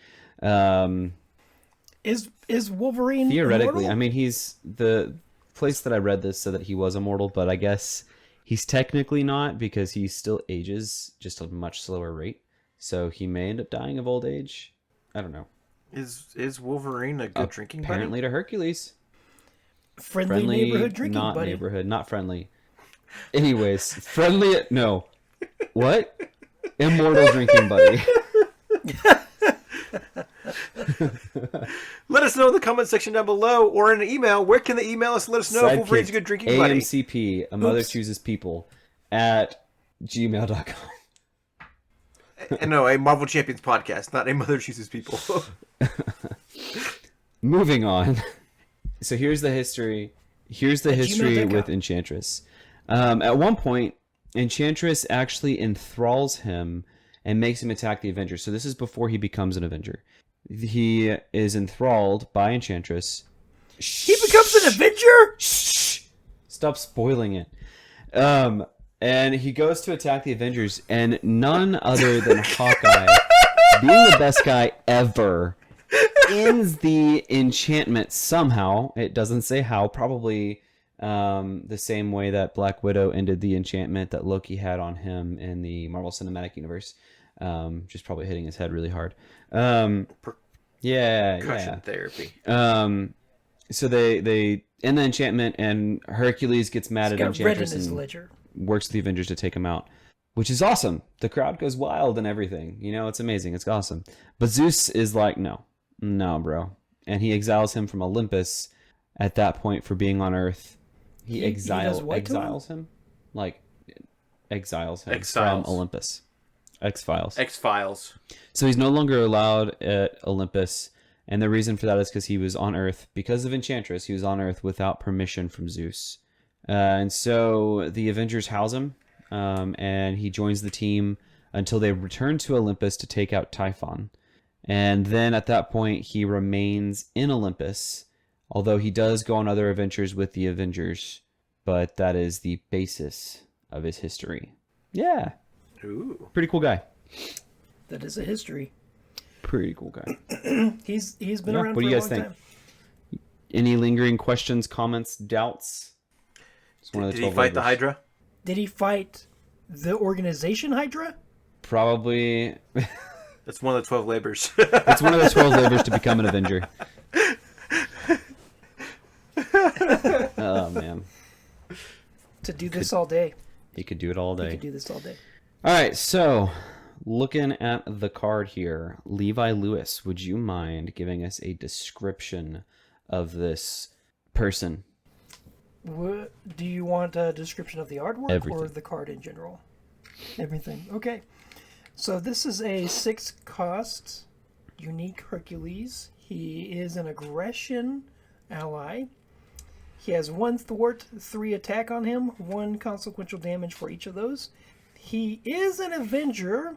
Is Wolverine Theoretically, immortal? I mean, he's the place that I read this said that he was immortal, but I guess he's technically not because he still ages just at a much slower rate. So he may end up dying of old age. I don't know. Is Wolverine a good drinking buddy? Apparently to Hercules. Friendly neighborhood drinking not buddy. neighborhood, not friendly. Anyways, friendly. No, what? Immortal drinking buddy. Let us know in the comment section down below or in an email. Where can they email us? Let us know if Wolverine's a good drinking buddy. AMCP, a mother chooses people, at gmail.com. No, a Marvel Champions podcast, not a Mother Chooses People. Moving on. So here's the history. Here's the history gmail.com. with Enchantress. At one point, Enchantress actually enthralls him and makes him attack the Avengers. So this is before he becomes an Avenger. He is enthralled by Enchantress. He becomes an Avenger? Shh! Stop spoiling it. And he goes to attack the Avengers, and none other than Hawkeye, being the best guy ever, ends the enchantment somehow. It doesn't say how. Probably the same way that Black Widow ended the enchantment that Loki had on him in the Marvel Cinematic Universe. Just probably hitting his head really hard. Concussion therapy. So they end the enchantment, and Hercules gets mad at Got red in Enchantress his and ledger. works with the Avengers to take him out, which is awesome. The crowd goes wild and everything. You know, it's amazing. It's awesome. But Zeus is like, no, bro. And he exiles him from Olympus at that point for being on Earth. He exiles him? Like, exiles him from Olympus. X-Files. X-Files. So he's no longer allowed at Olympus. And the reason for that is because he was on Earth. Because of Enchantress, he was on Earth without permission from Zeus. And so the Avengers house him, and he joins the team until they return to Olympus to take out Typhon. And then at that point, he remains in Olympus, although he does go on other adventures with the Avengers. But that is the basis of his history. Yeah. Ooh. Pretty cool guy. That is a history. Pretty cool guy. He's been around what for do you a guys long think? time. Any lingering questions, comments, doubts? It's one of the Did he 12 fight the labors. Hydra? Did he fight the organization Hydra? Probably. That's one of the 12 labors. It's one of the 12 labors to become an Avenger. Oh, man. To do this all day. He could do it all He day. could do this all day. All right, so looking at the card here, Levi Lewis, would you mind giving us a description of this person? Do you want a description of the artwork Everything. or the card in general? Everything. Okay. So this is a 6-cost unique Hercules. He is an aggression ally. He has 1 thwart, 3 attack on him, 1 consequential damage for each of those. He is an Avenger,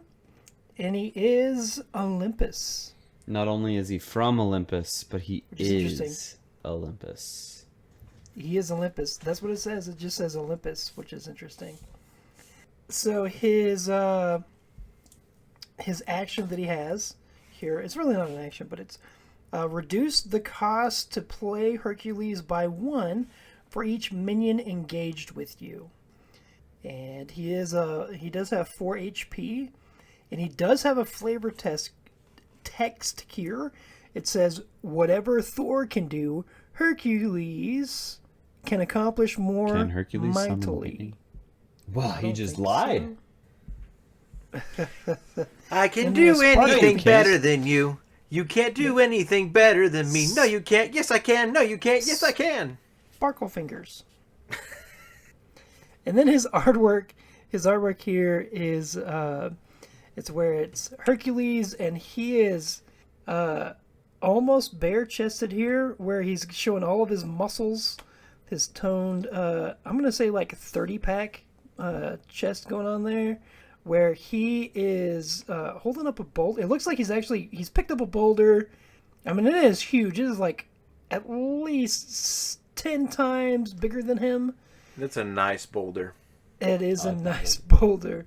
and he is Olympus. Not only is he from Olympus, but he Which is is Olympus. He is Olympus. That's what it says. It just says Olympus, which is interesting. So his action that he has here, it's really not an action, but it's reduce the cost to play Hercules by 1 for each minion engaged with you. And he does have 4 HP, and he does have a flavor text here. It says, whatever Thor can do, Hercules can accomplish more Can Hercules summon mightily. lightning? Well, he don't just think lied. I can And do the Spartan anything case- better than you. You can't do anything better than me. No, you can't. Yes, I can. No, you can't. Yes, I can. Sparkle fingers. And then his artwork here is it's where it's Hercules, and he is almost bare chested here, where he's showing all of his muscles, his toned I'm gonna say like 30-pack chest going on there, where he is holding up a boulder. It looks like he's picked up a boulder. I mean, it is huge. It is like at least 10 times bigger than him. That's a nice boulder. It is a nice boulder.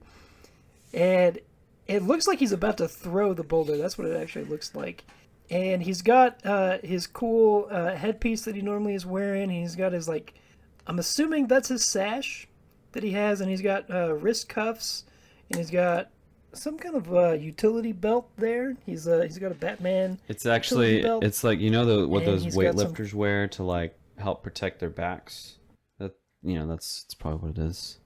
And it looks like he's about to throw the boulder. That's what it actually looks like. And he's got his cool headpiece that he normally is wearing. He's got his, like, I'm assuming that's his sash that he has. And he's got wrist cuffs. And he's got some kind of utility belt there. He's got a Batman. It's actually, belt. it's like, what And those he's got weightlifters wear to, like, help protect their backs. That, that's probably what it is.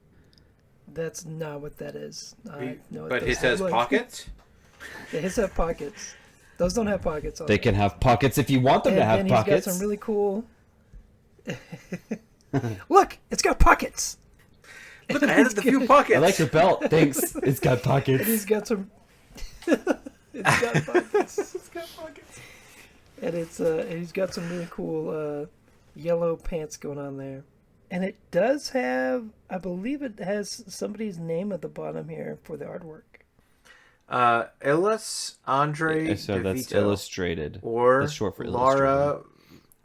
That's not what that is. I know what But those his has look- pockets? Yeah, his have pockets. Those don't have pockets on They them. can have pockets if you want them And to have then pockets. he's got some really cool... Look! It's got pockets! Look, I added a few pockets. I like your belt. Thanks. It's got And pockets. he's got some... it's got pockets. It's got pockets. And he's got some really cool yellow pants going on there. And it does have... I believe it has somebody's name at the bottom here for the artwork. Illis Andre So that's DeVito. illustrated. Or That's short for Laura.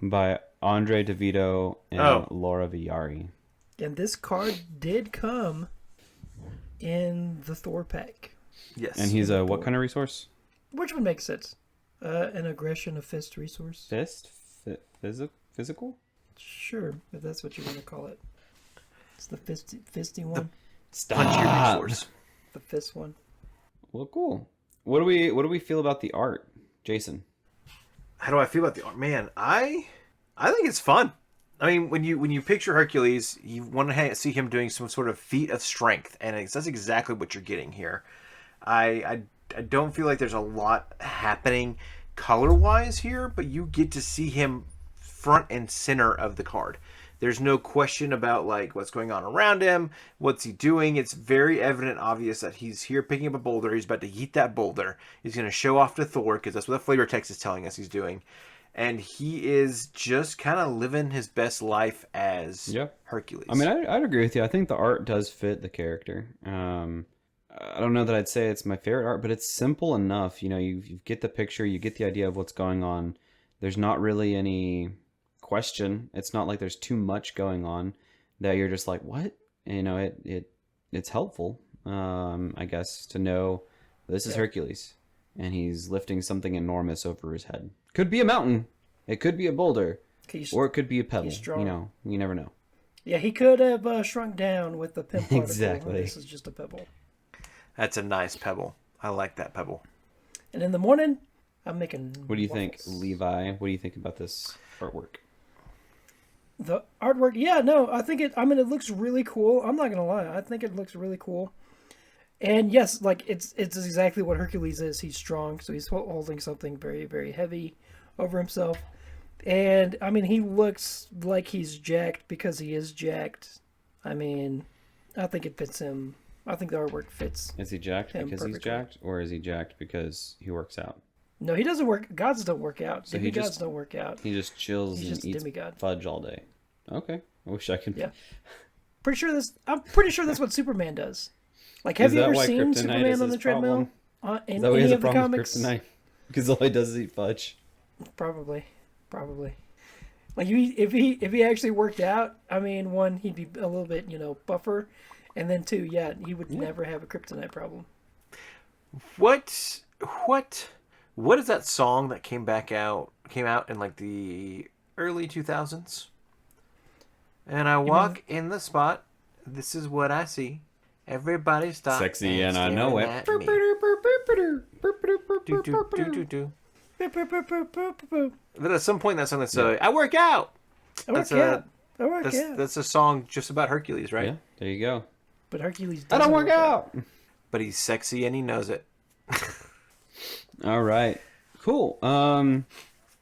By Andre DeVito and Oh. Laura Viari. And this card did come in the Thor pack. Yes. And he's a what kind of resource? Which would make sense. An aggression, a fist resource. Fist? Physical? Sure, if that's what you want to call it. It's the fisty one. punchy resource. The fist one. Well, cool. What do we feel about the art, Jason? How do I feel about the art? Man, I think it's fun. I mean, when you picture Hercules, you want to see him doing some sort of feat of strength, and that's exactly what you're getting here. I don't feel like there's a lot happening color-wise here, but you get to see him front and center of the card. There's no question about like what's going on around him, what's he doing. It's very evident, obvious that he's here picking up a boulder. He's about to yeet that boulder. He's going to show off to Thor because that's what the flavor text is telling us he's doing. And he is just kind of living his best life as Hercules. I mean, I'd agree with you. I think the art does fit the character. I don't know that I'd say it's my favorite art, but it's simple enough. You get the picture, you get the idea of what's going on. There's not really any question. It's not like there's too much going on that you're just like, what? And, it's helpful, I guess, to know this is Hercules and he's lifting something enormous over his head. Could be a mountain, it could be a boulder, or it could be a pebble. You never know. Yeah, he could have shrunk down with the pimp particle. Exactly. This is just a pebble. That's a nice pebble. I like that pebble. And in the morning, I'm making What do you waffles. think, Levi? What do you think about this artwork? The artwork, it looks really cool. I'm not gonna lie, I think it looks really cool. And yes, like it's exactly what Hercules is. He's strong, so he's holding something very, very heavy over himself. And I mean, he looks like he's jacked because he is jacked. I mean, I think it fits him. I think the artwork fits. Is he jacked him because he's perfectly. jacked, or is he jacked because he works out? No, he doesn't work. Gods don't work out. So Demigods don't work out. He just chills He's and just a eats demigod. fudge all day. Okay, I wish I could. Yeah. I'm pretty sure that's what Superman does. Like, Is have you that ever why seen Kryptonite Superman is on the his treadmill? problem? In Is that why he any has a of the problem comics? with kryptonite? Because all he does is eat fudge. Probably. Like, if he actually worked out, I mean, one, he'd be a little bit, buffer, and then two, he would never have a kryptonite problem. What is that song that came out in like the early 2000s? And I walk in the spot. This is what I see. Everybody stop. Sexy and I know it. it. Do, do, do, do, do. But at some point in that song, that's I work out. I work out. That's a song just about Hercules, right? Yeah, there you go. But Hercules I doesn't don't work out. But he's sexy and he knows it. All right, cool.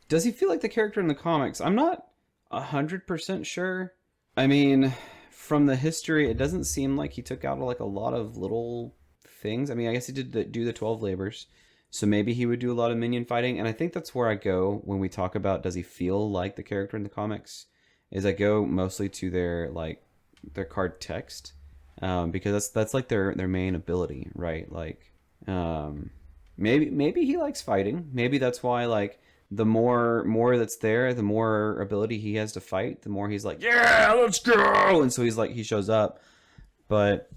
Does he feel like the character in the comics? I'm not 100% sure. I mean, from the history, it doesn't seem like he took out like a lot of little things. I mean, I guess he did do the 12 labors, so maybe he would do a lot of minion fighting. And I think that's where I go when we talk about does he feel like the character in the comics? Is I go mostly to their card text, because that's like their main ability, right? Like, maybe he likes fighting. Maybe that's why like the more that's there, the more ability he has to fight, the more he's like, yeah, let's go. And so he's like, he shows up, but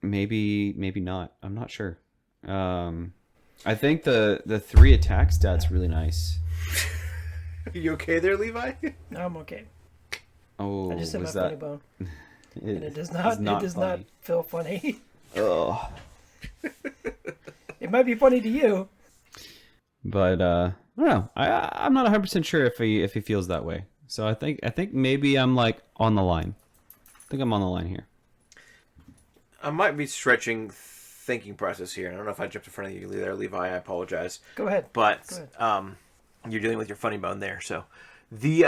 maybe not. I'm not sure. I think the 3 attack stat's really nice. Are you okay there, Levi? I'm okay. Oh, I just hit my was funny that? bone, It and it does is not. It does not funny. feel funny. Oh, It might be funny to you. but I don't know. I'm not 100% sure if he feels that way. So I think maybe I'm like on the line. I think I'm on the line here. I might be stretching thinking process here. I don't know if I jumped in front of you there, Levi. I apologize. Go ahead. But Go ahead. you're dealing with your funny bone there. So the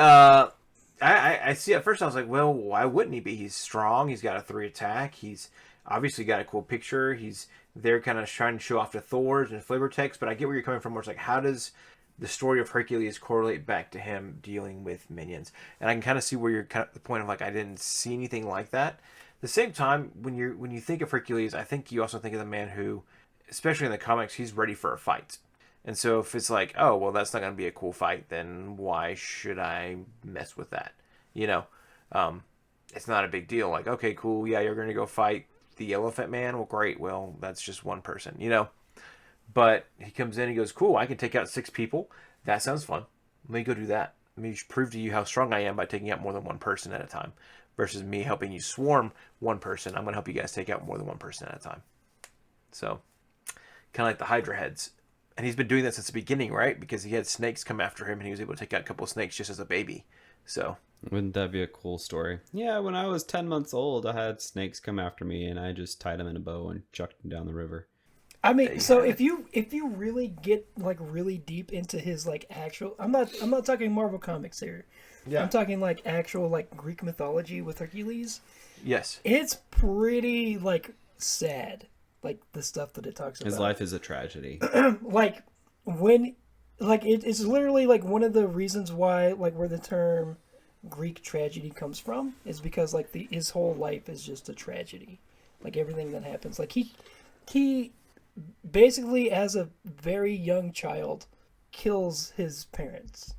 I see at first I was like, well, why wouldn't he be? He's strong. He's got a 3 attack. He's obviously got a cool picture. He's there kind of trying to show off the Thors and flavor text. But I get where you're coming from. Where it's like, how does the story of Hercules correlate back to him dealing with minions? And I can kind of see where you're kind of the point of like, I didn't see anything like that. At the same time, when you think of Hercules, I think you also think of the man who, especially in the comics, he's ready for a fight. And so if it's like, oh, well, that's not going to be a cool fight, then why should I mess with that? You know, it's not a big deal. Like, okay, cool. Yeah, you're going to go fight the Elephant Man. Well, great. Well, that's just one person, you know. But he comes in and he goes, cool, I can take out 6 people. That sounds fun. Let me go do that. Let me prove to you how strong I am by taking out more than one person at a time. Versus me helping you swarm one person. I'm going to help you guys take out more than one person at a time. So, kind of like the Hydra heads. And he's been doing that since the beginning, right? Because he had snakes come after him and he was able to take out a couple of snakes just as a baby. So, Wouldn't that be a cool story? Yeah, when I was 10 months old, I had snakes come after me, and I just tied them in a bow and chucked them down the river. I mean, so if you really get like really deep into his like actual, I'm not talking Marvel comics here. yeah. I'm talking like actual like Greek mythology with Hercules. Yes. It's pretty like sad, like the stuff that it talks about. His life is a tragedy. Like when, like it's literally like one of the reasons why like where the term Greek tragedy comes from is because like his whole life is just a tragedy, like everything that happens. Like he basically as a very young child kills his parents.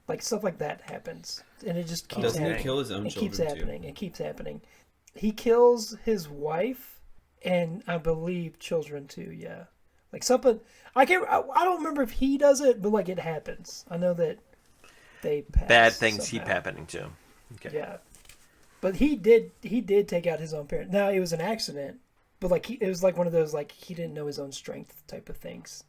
Like stuff like that happens, and it just keeps Doesn't happening. he kill his own It keeps children happening. too? It keeps happening. He kills his wife, and I believe children too. Yeah, like something. I can't. I don't remember if he does it, but like it happens. I know that they pass Bad things keep somehow. happening to him. Okay. Yeah, but he did take out his own parent. Now it was an accident, but like it was like one of those like he didn't know his own strength type of things,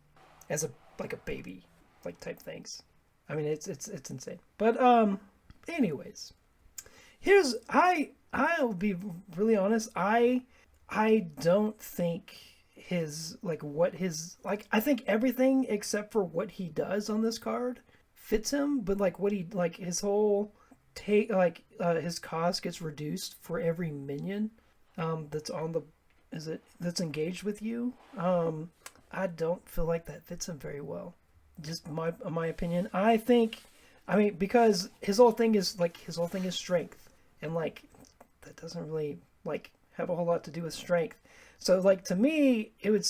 as a like a baby like type things. I mean it's insane. But anyways, I'll be really honest. I don't think his like what his like I think everything except for what he does on this card fits him, but like what he like his whole take like his cost gets reduced for every minion that's on the that's engaged with you. I don't feel like that fits him very well. Just my opinion. I mean because his whole thing is strength, and like that doesn't really like have a whole lot to do with strength. So like to me it would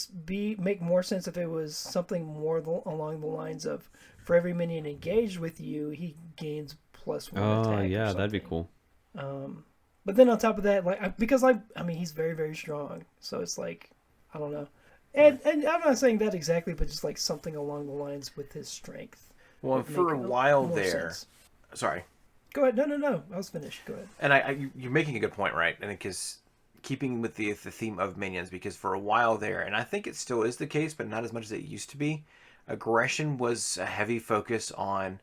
make more sense if it was something more along the lines of for every minion engaged with you he gains +1 Oh, attack. yeah, or that'd be something. cool. But then on top of that, like because I mean he's very very strong, so it's like I don't know, and I'm not saying that exactly, but just like something along the lines with his strength. Well, would for a make while more there. sense. Sorry. Go ahead. No. I was finished. Go ahead. And you're making a good point, right? And because keeping with the theme of minions, because for a while there, and I think it still is the case, but not as much as it used to be, aggression was a heavy focus on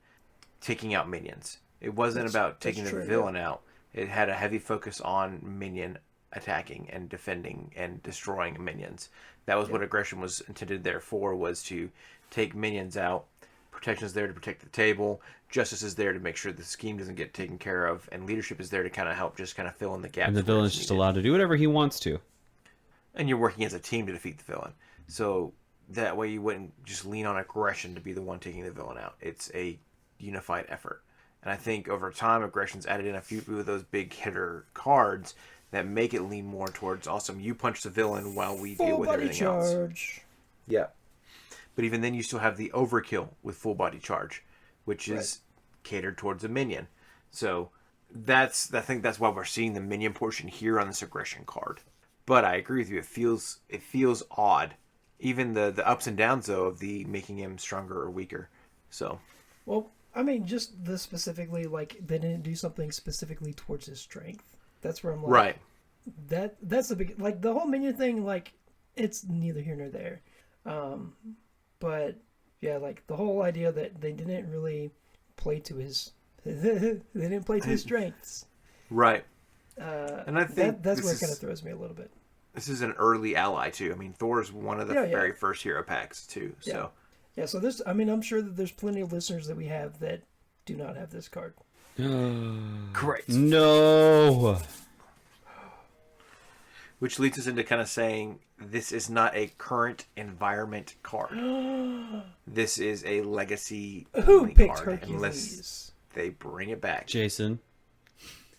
taking out minions. It wasn't about taking the villain out. It had a heavy focus on minion attacking and defending and destroying minions. That was what aggression was intended there for, was to take minions out. Protection is there to protect the table. Justice is there to make sure the scheme doesn't get taken care of. And leadership is there to kind of help just kind of fill in the gaps. And the villain's just allowed to do whatever he wants to. And you're working as a team to defeat the villain. So that way you wouldn't just lean on aggression to be the one taking the villain out. It's a unified effort. And I think over time, aggression's added in a few of those big hitter cards that make it lean more towards awesome. You punch the villain while we deal with everything else. Charge. Yeah. But even then, you still have the overkill with full body charge. which is catered towards a minion. So I think that's why we're seeing the minion portion here on this aggression card. But I agree with you. It feels odd. Even the ups and downs though of the making him stronger or weaker. So, Well, I mean, just the specifically, like, they didn't do something specifically towards his strength. That's where I'm like, right. That's the big, like, the whole minion thing, like, it's neither here nor there. But yeah, like, the whole idea that they didn't really play to his they didn't play to his strengths. Right. And I think that's where it kind of throws me a little bit. This is an early ally too. I mean, Thor's one of the very first hero packs too. So yeah. So there's, I mean, I'm sure that there's plenty of listeners that we have that do not have this card. correct. No. Which leads us into kind of saying this is not a current environment card. This is a legacy Who picked card, Hercules? unless they bring it back. Jason.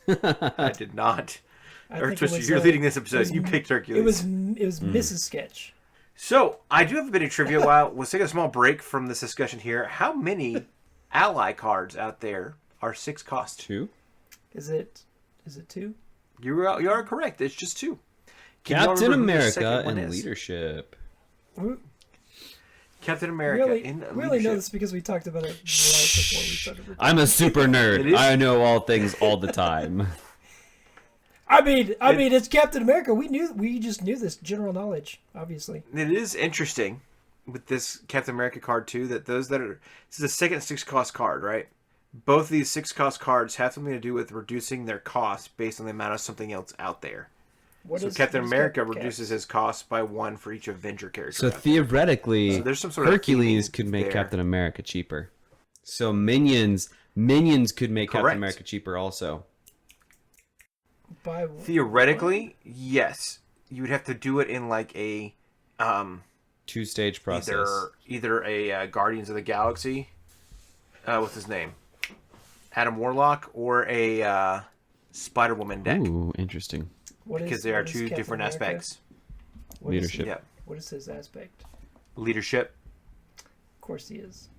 I did not. Or think it Twister, was, you're leading this episode. You picked Hercules. It was Mrs. Sketch. So, I do have a bit of trivia. While we'll take a small break from this discussion here. How many ally cards out there are 6 cost? 2. Is it 2? You are correct. It's just 2. Can you Captain remember who the America second one and is? leadership. Captain America in We only know leadership. this because we talked about it right before we started recording. I'm a super It nerd. is- I know all things all the time. I mean, it's Captain America. We just knew this general knowledge, obviously. It is interesting with this Captain America card too that this is the second 6 cost card, right? Both of these 6 cost cards have something to do with reducing their cost based on the amount of something else out there. So Captain America reduces his cost by 1 for each Avenger character. So out there. theoretically, So there's some sort of Hercules theming could make there. Captain America cheaper. So minions could make Correct. Captain America cheaper also. By Theoretically, yes. You would have to do it in like a 2-stage process. either a Guardians of the Galaxy, what's his name? Adam Warlock, or a Spider-Woman deck. Ooh, interesting. Because they are 2 different aspects. Leadership. Yep. What is his aspect? Leadership. Of course he is.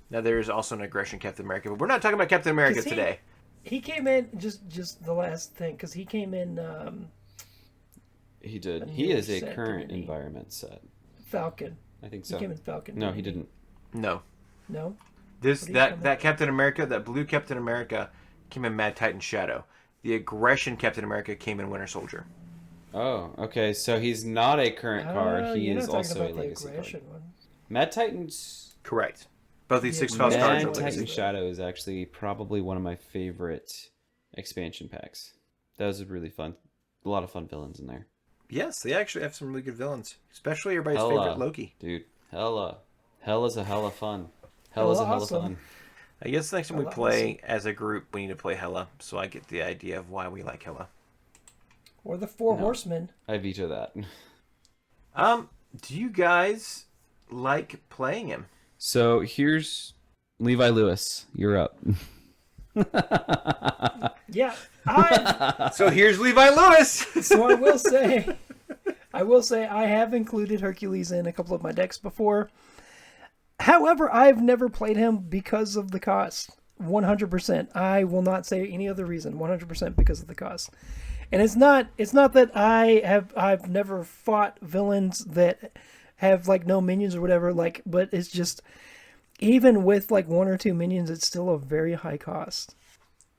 Now there is also an aggression Captain America, but we're not talking about Captain America 'Cause today. He came in, just the last thing, because he came in He did. A He new is a set, current didn't he? environment set. Falcon. I think He so. came in Falcon. No, he didn't. No. No? This What are you that talking that Captain America, that blue Captain America, came in Mad Titan Shadow. The aggression Captain America came in Winter Soldier. Oh, okay. So he's not a current card. He you're is not talking also a about the legacy card. aggression one. Mad Titans. Correct. Both these Yeah, 6 cost Mad cards are Mad Titan legacy. Shadow is actually probably one of my favorite expansion packs. That was really fun. A lot of fun villains in there. Yes, they actually have some really good villains, especially everybody's Hella. favorite Loki. Dude, Hella's a hella fun. Hella's a hella awesome. fun. I guess next time we Hela play as a group, we need to play Hela, so I get the idea of why we like Hela. Or the Four No. Horsemen. I veto that. Do you guys like playing him? So here's Levi Lewis. You're up. Yeah. So here's Levi Lewis. So I will say I have included Hercules in a couple of my decks before. However, I've never played him because of the cost. 100%. I will not say any other reason. 100% because of the cost. And it's not that I've never fought villains that have like no minions or whatever, like, but it's just even with like 1 or 2 minions, it's still a very high cost.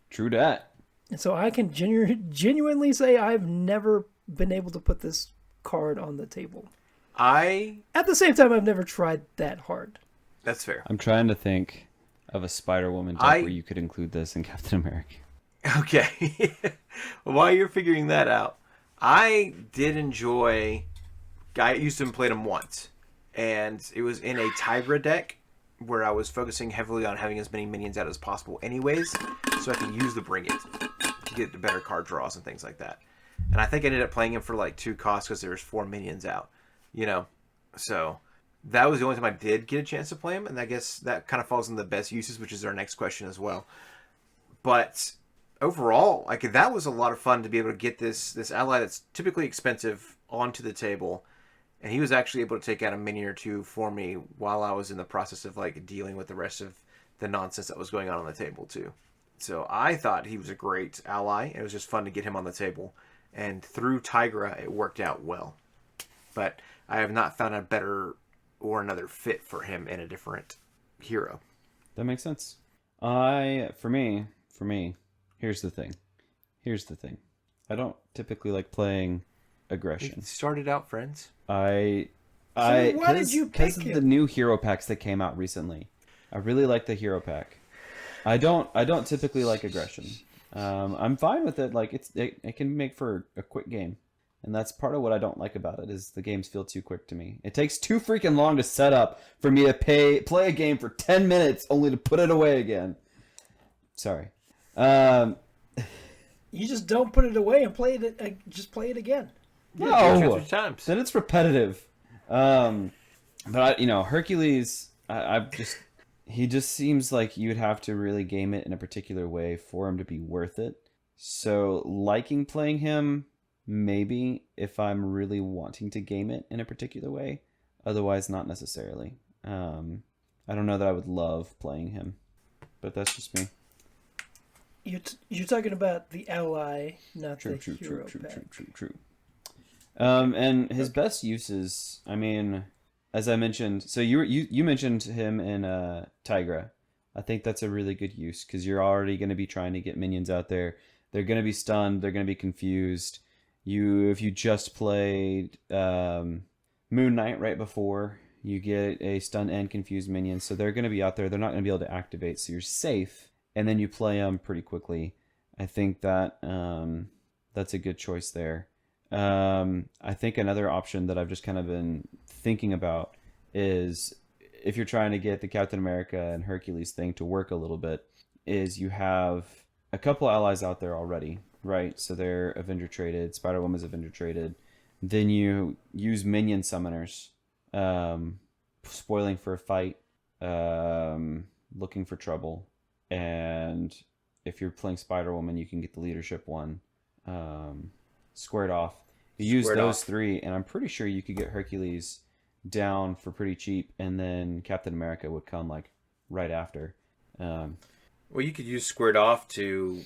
True dat. And so I can genuinely say I've never been able to put this card on the table. At the same time, I've never tried that hard. That's fair. I'm trying to think of a Spider-Woman deck where you could include this in Captain America. Okay. While you're figuring that out, I did enjoy. I used to play them once, and it was in a Tigra deck where I was focusing heavily on having as many minions out as possible, anyways, so I can use the Bring It to get the better card draws and things like that. And I think I ended up playing him for like 2 costs because there was 4 minions out, So that was the only time I did get a chance to play him, and I guess that kind of falls in the best uses, which is our next question as well. But overall, like, that was a lot of fun to be able to get this ally that's typically expensive onto the table, and he was actually able to take out a minion or 2 for me while I was in the process of like dealing with the rest of the nonsense that was going on the table too. So I thought he was a great ally. It was just fun to get him on the table, and through Tigra, it worked out well. But I have not found a better or another fit for him in a different hero. That makes sense. For me, here's the thing. I don't typically like playing aggression. We started out friends. Why did you pick because of him? the new hero packs that came out recently. I really like the hero pack. I don't typically like aggression. I'm fine with it. Like it can make for a quick game, and that's part of what I don't like about it. Is the games feel too quick to me. It takes too freaking long to set up for me to play a game for 10 minutes only to put it away again. Sorry. You just don't put it away and play it. Just play it again. Yeah, No, 2 or 3 times. then it's repetitive. But Hercules, he just seems like you'd have to really game it in a particular way for him to be worth it. So liking playing him, maybe if I'm really wanting to game it in a particular way. Otherwise, not necessarily. I don't know that I would love playing him, but that's just me. You're talking about the ally, not the hero pack. True. And his best uses, I mean, as I mentioned, so you mentioned him in Tigra. I think that's a really good use because you're already going to be trying to get minions out there. They're going to be stunned. They're going to be confused. If you just played Moon Knight right before, you get a stunned and confused minion. So they're going to be out there. They're not going to be able to activate. So you're safe. And then you play them pretty quickly. I think that that's a good choice there. I think another option that I've just kind of been thinking about is if you're trying to get the Captain America and Hercules thing to work a little bit, is you have a couple allies out there already, right? So they're Avenger traded, Spider-Woman's Avenger traded. Then you use minion summoners, spoiling for a fight, looking for trouble. And if you're playing Spider-Woman, you can get the leadership one squared off. You use those 3, and I'm pretty sure you could get Hercules down for pretty cheap, and then Captain America would come like right after. Well, you could use squared off to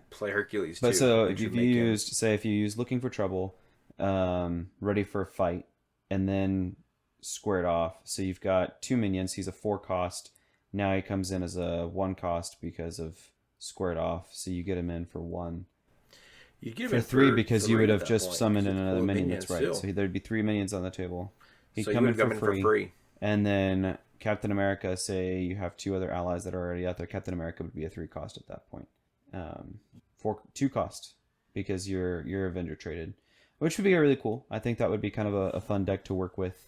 play Hercules too. But so if you use looking for trouble, ready for a fight, and then squared off, so you've got 2 minions. He's a 4 cost. Now he comes in as a 1 cost because of squared off, so you get him in for 1. You get him for in 3 because you would have just point, summoned in another minion. That's right. Still. So there'd be 3 minions on the table. He'd So come you in would for in free. for free. And then Captain America, say you have 2 other allies that are already out there. Captain America would be a 3 cost at that point. 2 cost because you're Avenger traded, which would be really cool. I think that would be kind of a fun deck to work with.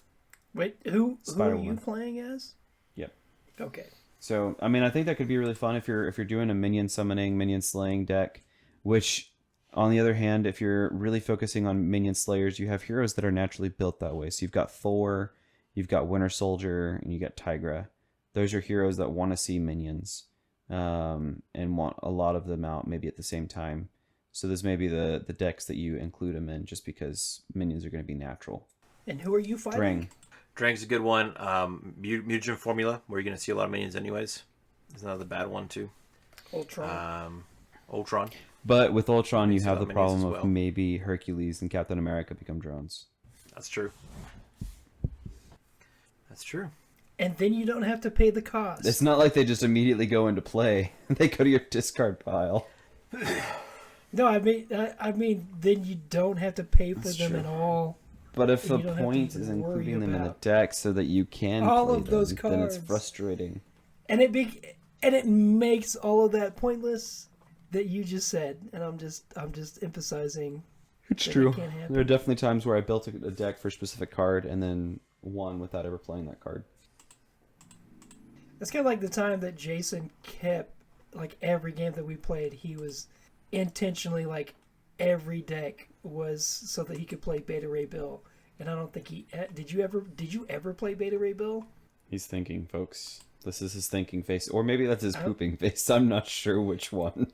Wait, who are you Spider-Woman. playing as? Yep. Okay. So I mean, I think that could be really fun if you're doing a minion summoning, minion slaying deck. Which, on the other hand, if you're really focusing on minion slayers, you have heroes that are naturally built that way. So you've got Thor, you've got Winter Soldier, and you got Tigra. Those are heroes that want to see minions, and want a lot of them out maybe at the same time. So this may be the decks that you include them in, just because minions are going to be natural. And who are you fighting? Drang. Drang's a good one. Mutagen formula, where you're going to see a lot of minions anyways. Is another bad one too. Ultron. Ultron. But with Ultron, you See a have lot the of minions problem as of well. maybe Hercules and Captain America become drones. That's true. That's true. And then you don't have to pay the cost. It's not like they just immediately go into play. They go to your discard pile. No, I mean, then you don't have to pay for That's them true. at all. But if You the don't have to point even is worry including them in the about deck so that you can all play of those them, then it's cards. frustrating. And it makes all of that pointless that you just said. And I'm just emphasizing. It's that true. it can't happen. There are definitely times where I built a deck for a specific card and then won without ever playing that card. It's kind of like the time that Jason kept, like, every game that we played, he was intentionally, like, every deck was so that he could play Beta Ray Bill. And I don't think did you ever play Beta Ray Bill? He's thinking, folks. This is his thinking face. Or maybe that's his pooping face. I'm not sure which one.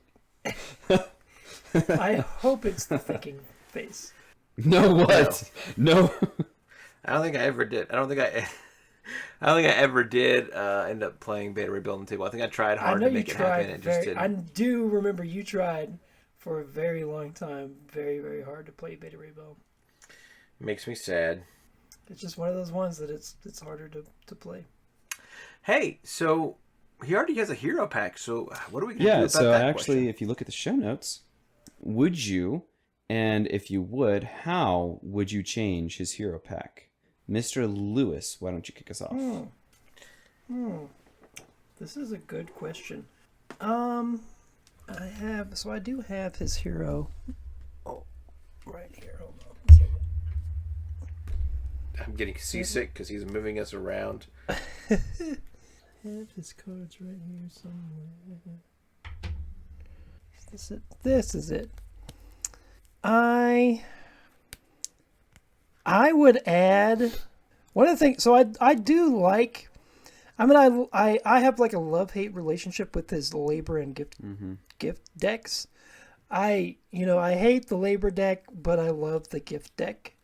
I hope it's the thinking face. No, what? No. I don't think I ever did. I don't think I. I don't think I ever did end up playing Beta Ray Bill on the table. I think I tried I hard know to you make it happen, tried and it just very. I didn't. do remember you tried for a very long time, very very hard to play Beta Ray Bill. Makes me sad. It's just one of those ones that it's harder to play. Hey, so he already has a hero pack. So what are we gonna do Yeah, about so that actually, question? if you look at the show notes, would you, and if you would, how would you change his hero pack? Mr. Lewis, why don't you kick us off? This is a good question. I do have his hero. Oh, right here. Hold on a second. I'm getting seasick because he's moving us around. I have his cards right here somewhere. Is this it? This is it. I would add one of the things. So I do like. I mean, I have like a love-hate relationship with his labor and gift decks. I hate the labor deck, but I love the gift deck.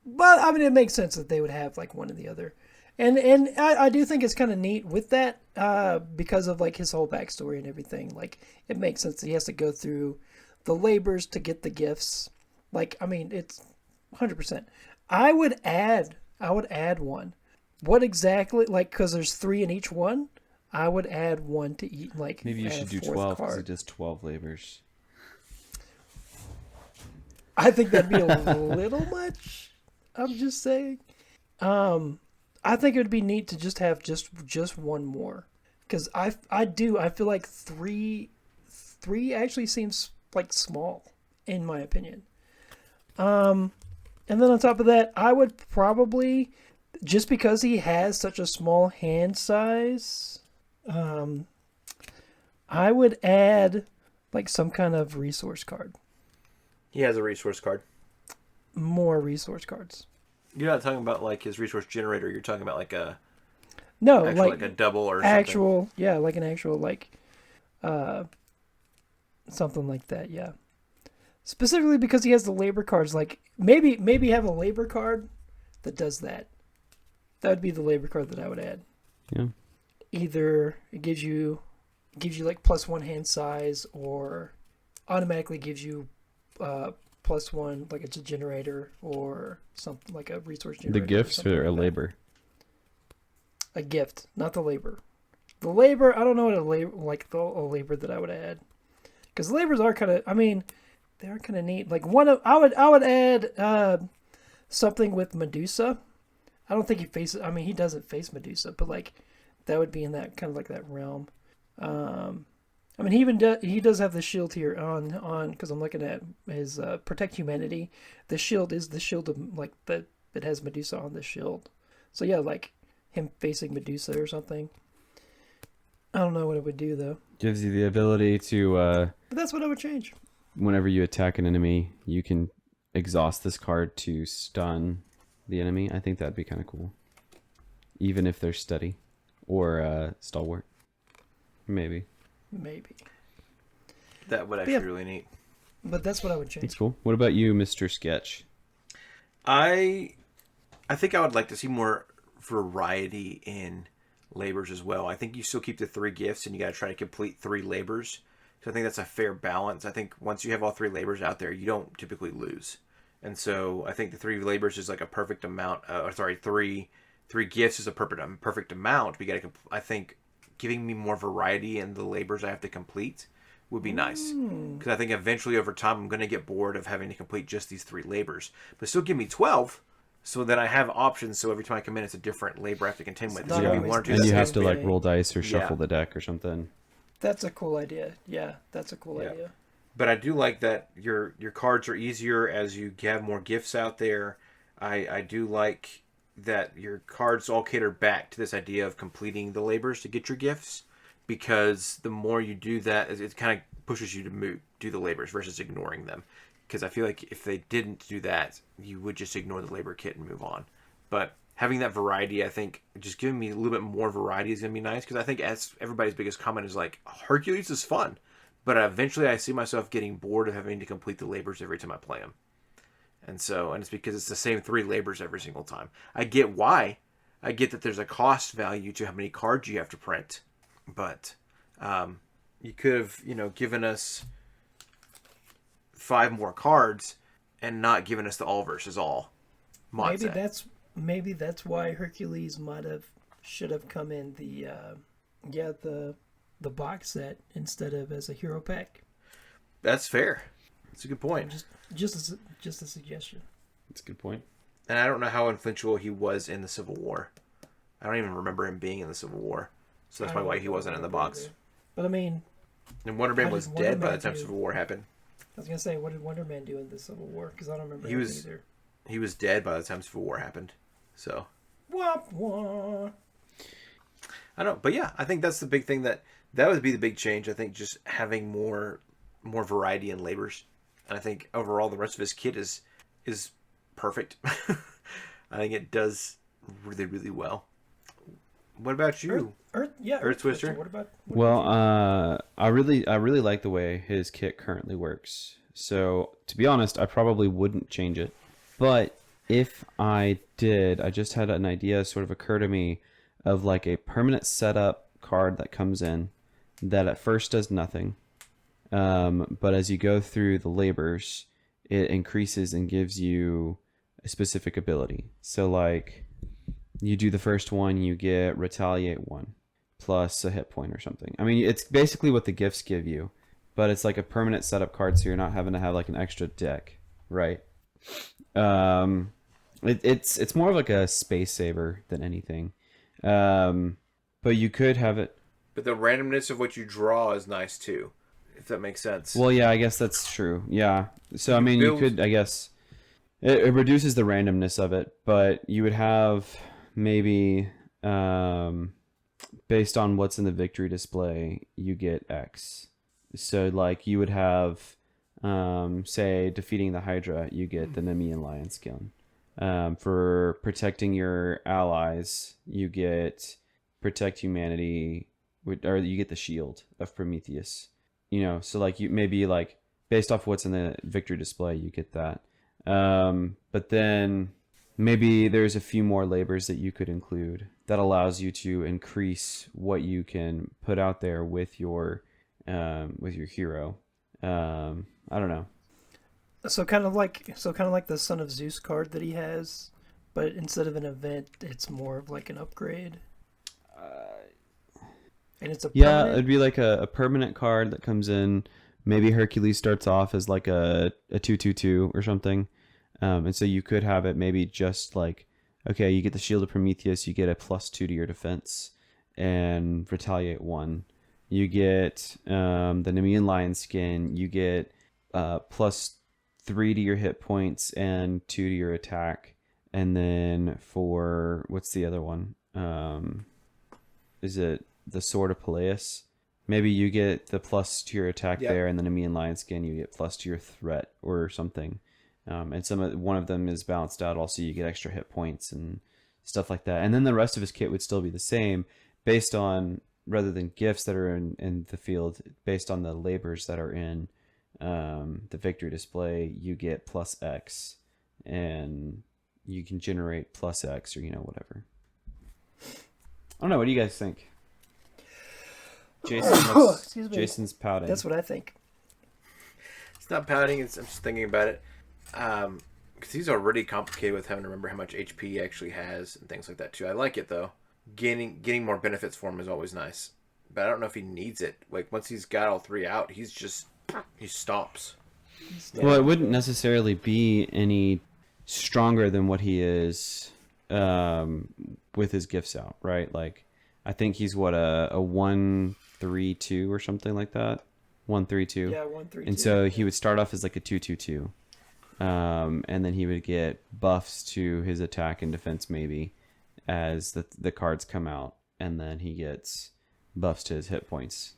But I mean, it makes sense that they would have like one or the other, and I do think it's kind of neat with that because of like his whole backstory and everything. Like it makes sense that he has to go through the labors to get the gifts. Like I mean, it's 100%. I would add one. What exactly? Like because there's 3 in each one. I would add one to eat. Like Maybe you add should a do 4th 12 because card. it does 12 labors. I think that'd be a little much. I'm just saying. I think it would be neat to just have just one more, because I feel like three actually seems like small in my opinion. And then on top of that, I would probably, just because he has such a small hand size, I would add like some kind of resource card. He has a resource card. More resource cards. You're not talking about like his resource generator. You're talking about like a No, actual, like like a double or actual, yeah, like an actual like something like that, yeah. Specifically because he has the labor cards, like maybe have a labor card that does that. That would be the labor card that I would add. Yeah. Either it gives you like +1 hand size, or automatically gives you +1, like it's a generator or something like a resource The generator. gifts or a like that. labor? A gift, not the labor. The labor, I don't know what a labor that I would add, because labors are kind of, I mean, they are kind of neat. Like I would add something with Medusa. I don't think he faces. I mean, he doesn't face Medusa, but like that would be in that kind of like that realm. I mean, he does have the shield here on because I'm looking at his protect humanity. The shield is the shield of like that. It has Medusa on the shield. So yeah, like him facing Medusa or something. I don't know what it would do though. Gives you the ability to, But that's what I would change. whenever you attack an enemy, you can exhaust this card to stun the enemy. I think that'd be kind of cool. Even if they're steady or stalwart. Maybe. Maybe. That would actually be really neat. But that's what I would That's change. cool. What about you, Mr. Sketch? I think I would like to see more variety in labors as well. I think you still keep the 3 gifts and you got to try to complete 3 labors. So I think that's a fair balance. I think once you have all 3 labors out there, you don't typically lose. And so I think the 3 labors is like a perfect amount. Three gifts is a perfect amount. We got to. I think giving me more variety in the labors I have to complete would be nice, because I think eventually over time I'm going to get bored of having to complete just these 3 labors. But still give me 12, so that I have options. So every time I come in, it's a different labor I have to contend with. It's There's not going to be always 1 or 2. the And you same have to like thing. roll dice or shuffle Yeah. the deck or something. That's a cool idea. Yeah, that's a cool Yeah. idea. But I do like that your cards are easier as you have more gifts out there. I do like that your cards all cater back to this idea of completing the labors to get your gifts, because the more you do that, it kind of pushes you to do the labors versus ignoring them. Because I feel like if they didn't do that, you would just ignore the labor kit and move on. But having that variety, I think just giving me a little bit more variety is going to be nice, because I think as everybody's biggest comment is like, Hercules is fun. But eventually I see myself getting bored of having to complete the labors every time I play them. And it's because it's the same 3 labors every single time. I get why I get that there's a cost value to how many cards you have to print, but you could have, given us 5 more cards and not given us the all versus all mod set. Maybe that's why Hercules should have come in the box set instead of as a hero pack. That's fair. That's a good point. Just a suggestion. That's a good point. And I don't know how influential he was in the Civil War. I don't even remember him being in the Civil War. So that's probably why he wasn't in the box. Either. But I mean... And Wonder Man was dead by the time Civil War happened. I was going to say, what did Wonder Man do in the Civil War? Because I don't remember him either. He was dead by the time Civil War happened. So... Wah, wah. I don't know. But yeah, I think that's the big thing that would be the big change. I think just having more variety in labors. And I think overall the rest of his kit is perfect. I think it does really, really well. What about you? Earth Twister. I really like the way his kit currently works. So to be honest, I probably wouldn't change it. But if I did, I just had an idea sort of occur to me of like a permanent setup card that comes in that at first does nothing. But as you go through the labors, it increases and gives you a specific ability. So like you do the first one, you get retaliate 1 plus a hit point or something. I mean, it's basically what the gifts give you, but it's like a permanent setup card, so you're not having to have like an extra deck, right? It's more of like a space saver than anything. But you could have it. But the randomness of what you draw is nice too, if that makes sense. Well, yeah, I guess that's true. Yeah. So I mean, you could, I guess, it reduces the randomness of it, but you would have maybe based on what's in the victory display, you get X. So like you would have, say, defeating the Hydra, you get the Nemean Lion skin. For protecting your allies, you get protect humanity, or you get the shield of Prometheus. So like you maybe like based off what's in the victory display, you get that. But then maybe there's a few more labors that you could include that allows you to increase what you can put out there with your hero. I don't know. So kind of like the Son of Zeus card that he has, but instead of an event, it's more of like an upgrade. And it's a permanent? It'd be like a permanent card that comes in. Maybe Hercules starts off as like a 2/2/2 or something. And so you could have it maybe just like, okay, you get the Shield of Prometheus, you get a +2 to your defense and retaliate 1. You get the Nemean Lion skin, you get +3 to your hit points and 2 to your attack. And then for, what's the other one? Is it the Sword of Peleus? Maybe you get the + to your attack there, and then Nemean Lion skin, you get + to your threat or something. And one of them is balanced out. Also, you get extra hit points and stuff like that. And then the rest of his kit would still be the same, based on, rather than gifts that are in the field, based on the labors that are in the victory display. You get +X, and you can generate +X or whatever. I don't know. What do you guys think? Jason's pouting. That's what I think. It's not pouting. I'm just thinking about it. Because he's already complicated with having to remember how much HP he actually has and things like that too. I like it though. Getting more benefits for him is always nice. But I don't know if he needs it. Like once he's got all 3 out, he stops. Well, it wouldn't necessarily be any stronger than what he is with his gifts out, right? Like I think he's what a 1/3/2 or something like that. 1/3/2. Yeah, 1/3/2. And so he would start off as like a 2/2/2. And then he would get buffs to his attack and defense maybe as the cards come out, and then he gets buffs to his hit points.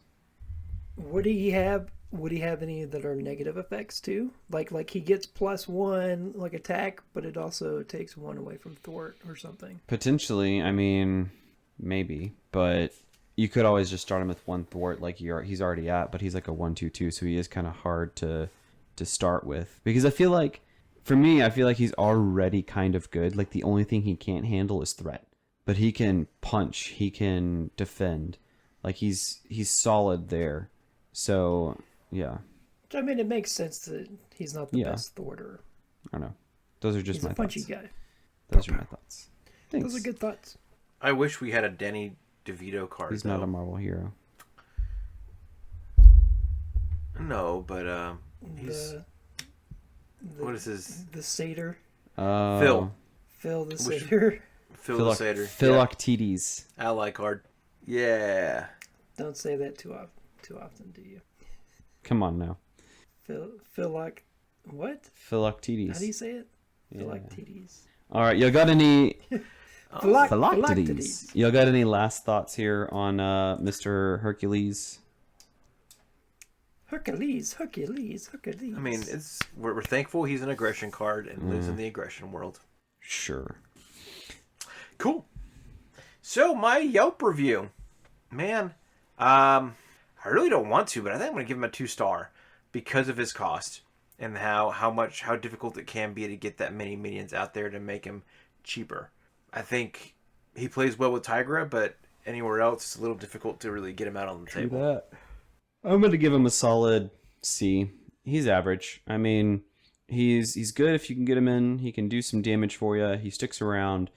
Would he have any that are negative effects too? Like he gets +1 like attack, but it also takes 1 away from thwart or something. Potentially, I mean, maybe, but you could always just start him with 1 thwart like he's already at, but he's like a 1/2/2, so he is kind of hard to start with, because I feel like he's already kind of good. Like the only thing he can't handle is threat. but he can punch, he can defend. Like he's solid there. So, yeah. I mean, it makes sense that he's not the best Thor. I don't know. Those are just He's my a punchy thoughts. guy. Those are my thoughts. Thanks. Those are good thoughts. I wish we had a Danny DeVito card. He's not a Marvel hero. No, but he's what is his the satyr? Phil The satyr. Phil the satyr. Philoctetes. Ally card. Yeah. Don't say that too often, do you? Come on now. What? Philoctetes. How do you say it? Yeah. Philoctetes. All right, you got any Philoctetes. You got any last thoughts here on Mr. Hercules? Hercules. I mean, we're thankful he's an aggression card and lives in the aggression world. Sure. Cool. So my Yelp review, man, I really don't want to, but I think I'm gonna give him a 2-star because of his cost and how difficult it can be to get that many minions out there to make him cheaper. I think he plays well with Tigra, but anywhere else it's a little difficult to really get him out on the table. That. I'm gonna give him a solid C. He's average. I mean, he's good if you can get him in. He can do some damage for you. He sticks around,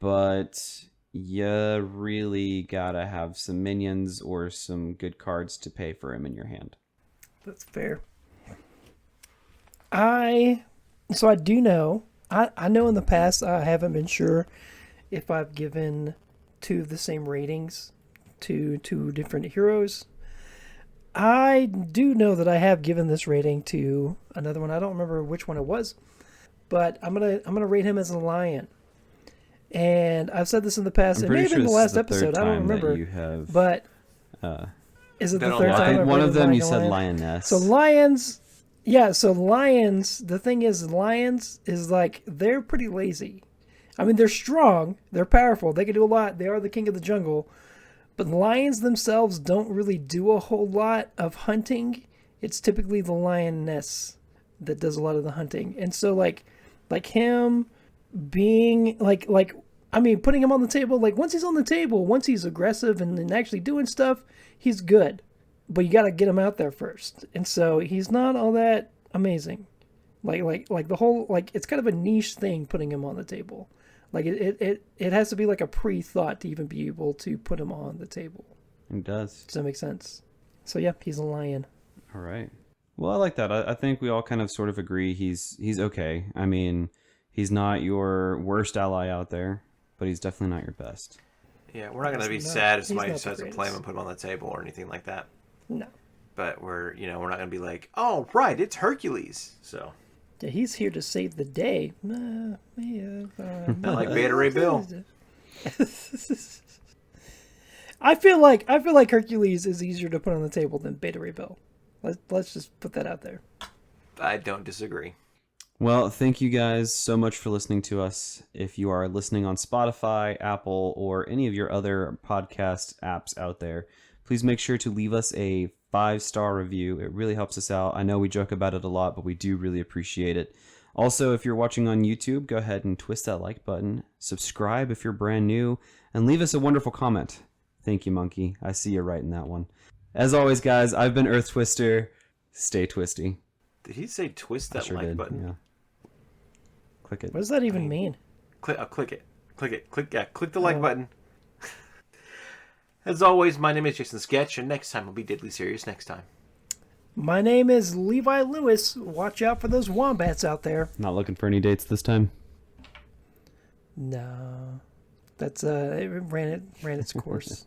but you really gotta have some minions or some good cards to pay for him in your hand. That's fair. I do know. I know in the past I haven't been sure if I've given two of the same ratings to two different heroes. I do know that I have given this rating to another one. I don't remember which one it was, but I'm gonna rate him as a lion. And I've said this in the past. It may have been the last episode. I don't remember. You have, but is it the third I time? think one of them you a said lion? lioness. So lions, yeah. So lions. The thing is, lions is like they're pretty lazy. I mean, they're strong. They're powerful. They can do a lot. They are the king of the jungle. But lions themselves don't really do a whole lot of hunting. It's typically the lioness that does a lot of the hunting. And so like him being I mean, putting him on the table, like once he's on the table, once he's aggressive and actually doing stuff, he's good. But you got to get him out there first. And so he's not all that amazing. Like the whole, like it's kind of a niche thing putting him on the table. Like it has to be like a pre-thought to even be able to put him on the table. It does. Does that make sense? So yeah, he's a lion. All right. Well, I like that. I think we all kind of sort of agree he's okay. I mean, he's not your worst ally out there, but he's definitely not your best. Yeah, we're not going to be sad if somebody decides to play him and put him on the table or anything like that. No. But we're not going to be like, oh, right, it's Hercules. So. Yeah, he's here to save the day. Not like Beta Ray Bill. I feel like Hercules is easier to put on the table than Beta Ray Bill. Let's just put that out there. I don't disagree. Well, thank you guys so much for listening to us. If you are listening on Spotify, Apple, or any of your other podcast apps out there, please make sure to leave us a 5-star review. It really helps us out. I know we joke about it a lot, but we do really appreciate it. Also, if you're watching on YouTube, go ahead and twist that like button. Subscribe if you're brand new, and leave us a wonderful comment. Thank you, Monkey. I see you right in that one. As always, guys, I've been Earth Twister. Stay twisty. Did he say twist that sure like did. button? Yeah. Click it. What does that even mean? Click it. Click the like button. As always, my name is Jason Sketch, and next time we'll be deadly serious next time. My name is Levi Lewis. Watch out for those wombats out there. Not looking for any dates this time? No. That's it ran its course.